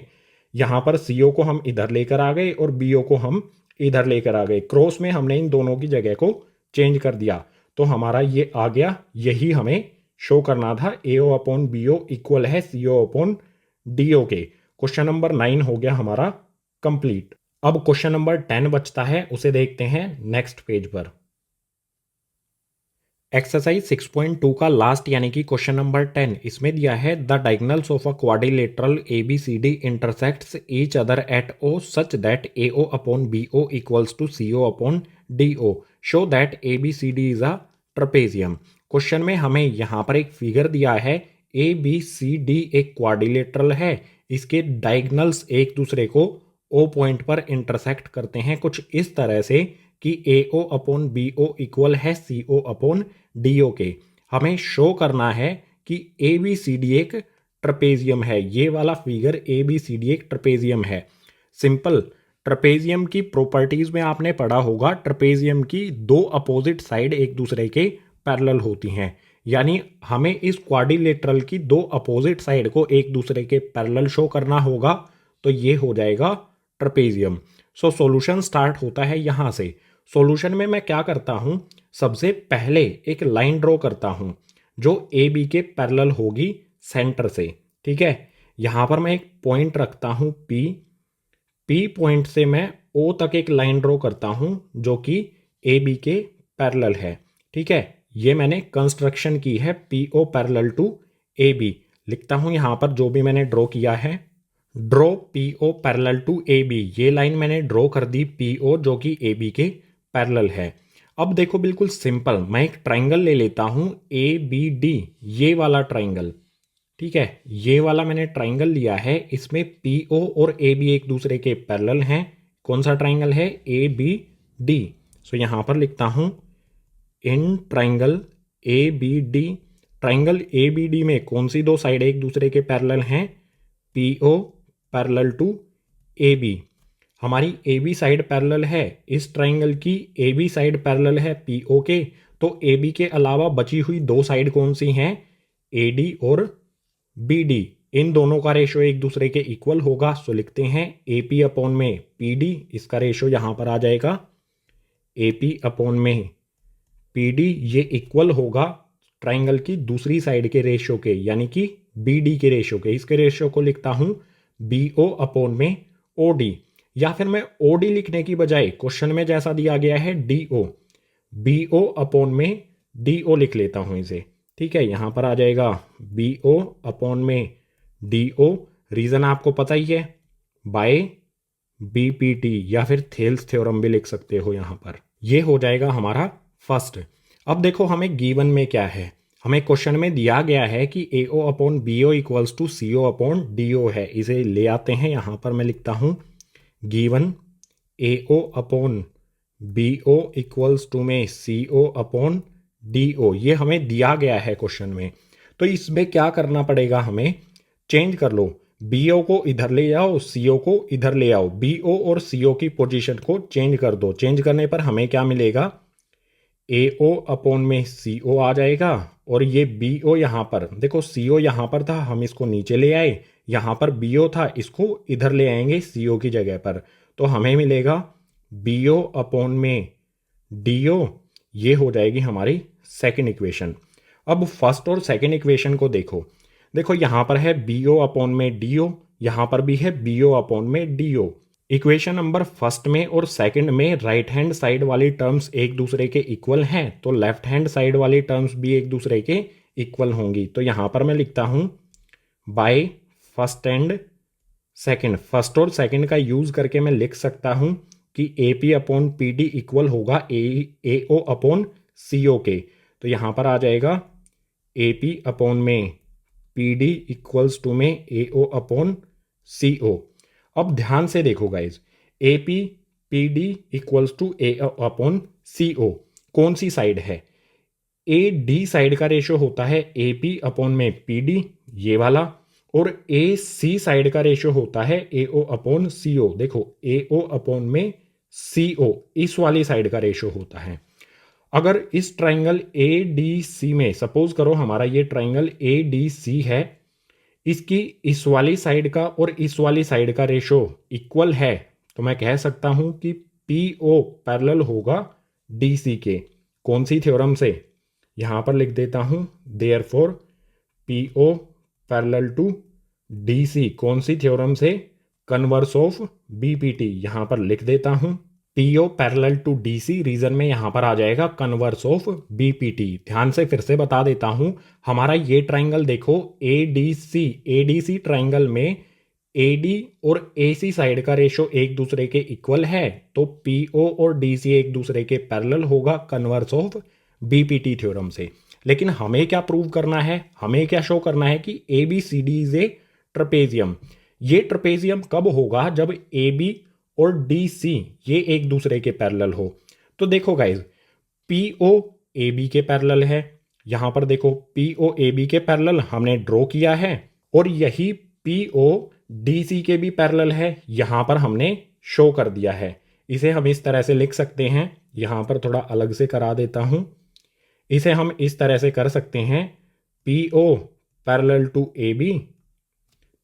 यहाँ पर CO को हम इधर लेकर आ गए और BO को हम इधर लेकर आ गए, क्रॉस में हमने इन दोनों की जगह को चेंज कर दिया, तो हमारा ये आ गया। यही हमें शो करना था, AO अपॉन BO इक्वल है CO अपॉन DO के। क्वेश्चन नंबर 9 हो गया हमारा कंप्लीट। अब क्वेश्चन नंबर 10 बचता है, उसे देखते हैं नेक्स्ट पेज पर। एक्सरसाइज 6.2 का लास्ट यानी कि क्वेश्चन नंबर 10, इसमें दिया है the diagonals of a quadrilateral ABCD intersects each other at O such that AO upon BO equals to CO upon DO। Show that ABCD is a trapezium. Question में हमें यहाँ पर एक फिगर दिया है, ABCD एक क्वाड्रिलेटरल है, इसके डायगोनल्स एक दूसरे को O पॉइंट पर इंटरसेक्ट करते हैं कुछ इस तरह से कि AO अपॉन BO इक्वल है CO अपॉन DO के। हमें शो करना है कि ABCD एक ट्रपेजियम है। ये वाला फिगर ABCD एक ट्रपेजियम है। सिंपल, ट्रपेजियम की प्रॉपर्टीज में आपने पढ़ा होगा, ट्रपेजियम की दो अपोजिट साइड एक दूसरे के पैरेलल होती हैं, यानी हमें इस क्वाड्रिलेटरल की दो अपोजिट साइड को एक दूसरे के पैरेलल शो करना होगा, तो ये हो जाएगा ट्रपेजियम। सो सॉल्यूशन स्टार्ट होता है यहाँ से। सॉल्यूशन में मैं क्या करता हूँ, सबसे पहले एक लाइन ड्रॉ करता हूँ जो AB के पैरेलल होगी सेंटर से। ठीक है, यहाँ पर मैं एक पॉइंट रखता हूँ P पॉइंट से मैं O तक एक लाइन ड्रॉ करता हूँ जो कि AB के पैरेलल है। ठीक है, ये मैंने कंस्ट्रक्शन की है PO पैरेलल टू AB। लिखता हूँ यहाँ पर जो भी मैंने ड्रॉ किया है, draw PO parallel to AB। ये लाइन मैंने ड्रॉ कर दी PO जो कि AB के पैरेलल है। अब देखो बिल्कुल सिंपल, मैं एक ट्राइंगल ले लेता हूँ ABD, ये वाला ट्राइंगल। ठीक है, ये वाला मैंने ट्राइंगल लिया है, इसमें PO और AB एक दूसरे के पैरेलल हैं। कौन सा ट्राइंगल है, ABD। सो यहाँ पर लिखता हूँ in triangle ABD। Triangle ABD में कौन सी दो साइड एक दूसरे के पैरेलल हैं, PO पैरेलल टू AB। हमारी AB साइड पैरेलल है, इस ट्राइंगल की AB साइड पैरेलल है PO के, तो AB के अलावा बची हुई दो साइड कौन सी हैं, AD और BD। इन दोनों का रेशो एक दूसरे के इक्वल होगा, सो लिखते हैं AP अपॉन में PD। इसका रेशो यहाँ पर आ जाएगा AP अपॉन में PD, ये इक्वल होगा ट्राइंगल की दूसरी साइड के रेशो के, यानी कि BD के रेशो के। इसके रेशो को लिखता हूँ BO अपॉन में OD, या फिर मैं OD लिखने की बजाय क्वेश्चन में जैसा दिया गया है DO, BO अपॉन में DO लिख लेता हूँ इसे। ठीक है, यहाँ पर आ जाएगा BO अपॉन में DO। रीज़न आपको पता ही है, बाय BPT, या फिर थेल्स थ्योरम भी लिख सकते हो यहाँ पर। ये हो जाएगा हमारा फर्स्ट। अब देखो हमें गिवन में क्या है, हमें क्वेश्चन में दिया गया है कि AO upon BO equals to CO upon DO है। इसे ले आते हैं, यहाँ पर मैं लिखता हूँ given AO upon BO equals to में CO अपॉन DO। ये हमें दिया गया है क्वेश्चन में, तो इसमें क्या करना पड़ेगा, हमें चेंज कर लो। BO को इधर ले आओ, CO को इधर ले आओ, BO और CO की पोजीशन को चेंज कर दो। चेंज करने पर हमें क्या मिलेगा, AO अपॉन में CO आ जाएगा, और ये BO यहाँ पर देखो, CO यहाँ पर था, हम इसको नीचे ले आए, यहाँ पर BO था, इसको इधर ले आएंगे CO की जगह पर, तो हमें मिलेगा BO अपॉन में DO। ये हो जाएगी हमारी सेकेंड इक्वेशन। अब फर्स्ट और सेकेंड इक्वेशन को देखो, देखो यहाँ पर है BO अपॉन में DO, यहाँ पर भी है BO अपॉन में DO। इक्वेशन नंबर फर्स्ट में और सेकंड में राइट हैंड साइड वाली टर्म्स एक दूसरे के इक्वल हैं, तो लेफ्ट हैंड साइड वाली टर्म्स भी एक दूसरे के इक्वल होंगी। तो यहाँ पर मैं लिखता हूँ by first and second. First और सेकंड का यूज करके मैं लिख सकता हूँ कि AP अपॉन PD इक्वल होगा AO अपॉन CO के। तो यहाँ पर आ जाएगा AP अपॉन में PD इक्वल्स टू में AO अपॉन CO। अब ध्यान से देखो guys, AP PD equals to AO upon CO। कौन सी साइड है। ए डी साइड का रेशो होता है ए पी अपॉन में पी डी, ये वाला, और ए सी साइड का रेशो होता है ए ओ अपॉन सी ओ। देखो ए ओ अपॉन में सी ओ, इस वाली साइड का रेशो होता है। अगर इस ट्राइंगल ए डी सी में सपोज करो हमारा ये ट्राइंगल ए डी सी है, इसकी इस वाली साइड का और इस वाली साइड का रेशो इक्वल है, तो मैं कह सकता हूं कि पी ओ पैरेलल होगा डी सी के। कौन सी थ्योरम से, यहां पर लिख देता हूं, therefore P O parallel to D C. कौन सी थ्योरम से, कन्वर्स ऑफ बीपीटी, यहां पर लिख देता हूं PO parallel to DC, reason में यहां पर आ जाएगा कन्वर्स ऑफ बीपीटी। ध्यान से फिर से बता देता हूं, हमारा ये ट्राइंगल देखो एडीसी ट्राइंगल में एडी और एसी साइड का रेशो एक दूसरे के इक्वल है, तो पीओ और डीसी एक दूसरे के पैरेलल होगा कन्वर्स ऑफ बीपीटी थ्योरम से। लेकिन हमें क्या प्रूव करना है, हमें क्या शो करना है कि A B C D is a trapezium. ये ट्रपेजियम कब होगा, जब ए बी और डी सी ये एक दूसरे के पैरेलल हो। तो देखो guys, P O A B के पैरेलल है, यहां पर देखो पी ओ ए बी के पैरेलल हमने ड्रॉ किया है, और यही पी ओ डी सी के भी पैरेलल है, यहां पर हमने शो कर दिया है। इसे हम इस तरह से लिख सकते हैं, यहां पर थोड़ा अलग से करा देता हूं। इसे हम इस तरह से कर सकते हैं, P O parallel to A B,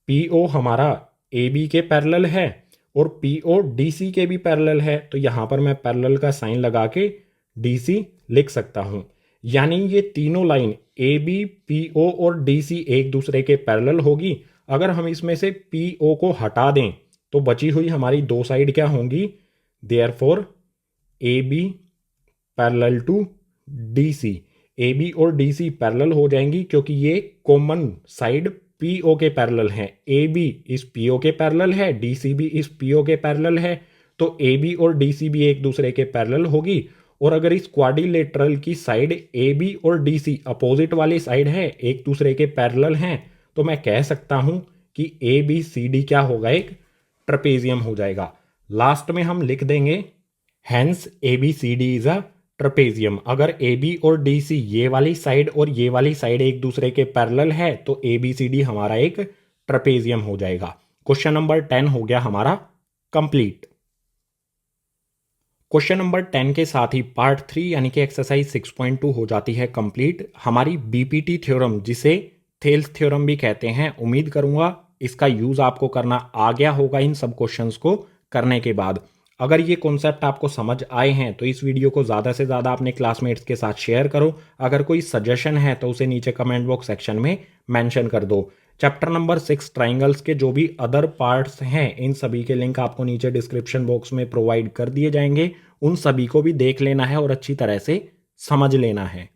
P O हमारा ए बी के पैरेलल है और पी ओ डी सी के भी पैरेलल है, तो यहां पर मैं पैरेलल का साइन लगा के डी सी लिख सकता हूं। यानी ये तीनों line A B, P O और डी सी एक दूसरे के पैरेलल होगी। अगर हम इसमें से पी ओ को हटा दें तो बची हुई हमारी दो साइड क्या होंगी, therefore A B parallel to D C. A B और डी सी पैरेलल हो जाएंगी क्योंकि ये कॉमन साइड पी ओ के पैरेलल है। ए बी इस पी ओ के पैरेलल है, डी सी भी इस पी ओ के पैरेलल है, तो ए बी और डी सी भी एक दूसरे के पैरेलल होगी। और अगर इस क्वाड्रिलेटरल की साइड ए बी और डी सी अपोजिट वाली साइड है, एक दूसरे के पैरेलल हैं, तो मैं कह सकता हूं कि ए बी सी डी क्या होगा, एक ट्रपेजियम हो जाएगा। लास्ट में हम लिख देंगे hence A B C D is a trapezium. अगर ए बी और डी सी ये वाली साइड और ये वाली साइड एक दूसरे के पैरेलल है, तो ए बी सी डी हमारा एक ट्रपेजियम हो जाएगा। क्वेश्चन नंबर 10 हो गया हमारा कंप्लीट। क्वेश्चन नंबर 10 के साथ ही पार्ट 3 यानी कि एक्सरसाइज 6.2 हो जाती है कंप्लीट। हमारी बीपीटी थ्योरम, जिसे थेल्स थ्योरम भी कहते हैं, उम्मीद करूंगा इसका यूज आपको करना आ गया होगा इन सब क्वेश्चंस को करने के बाद। अगर ये कॉन्सेप्ट आपको समझ आए हैं तो इस वीडियो को ज़्यादा से ज़्यादा अपने क्लासमेट्स के साथ शेयर करो। अगर कोई सजेशन है तो उसे नीचे कमेंट बॉक्स सेक्शन में मेंशन कर दो। चैप्टर नंबर 6 ट्राइंगल्स के जो भी अदर पार्ट्स हैं, इन सभी के लिंक आपको नीचे डिस्क्रिप्शन बॉक्स में प्रोवाइड कर दिए जाएंगे। उन सभी को भी देख लेना है और अच्छी तरह से समझ लेना है।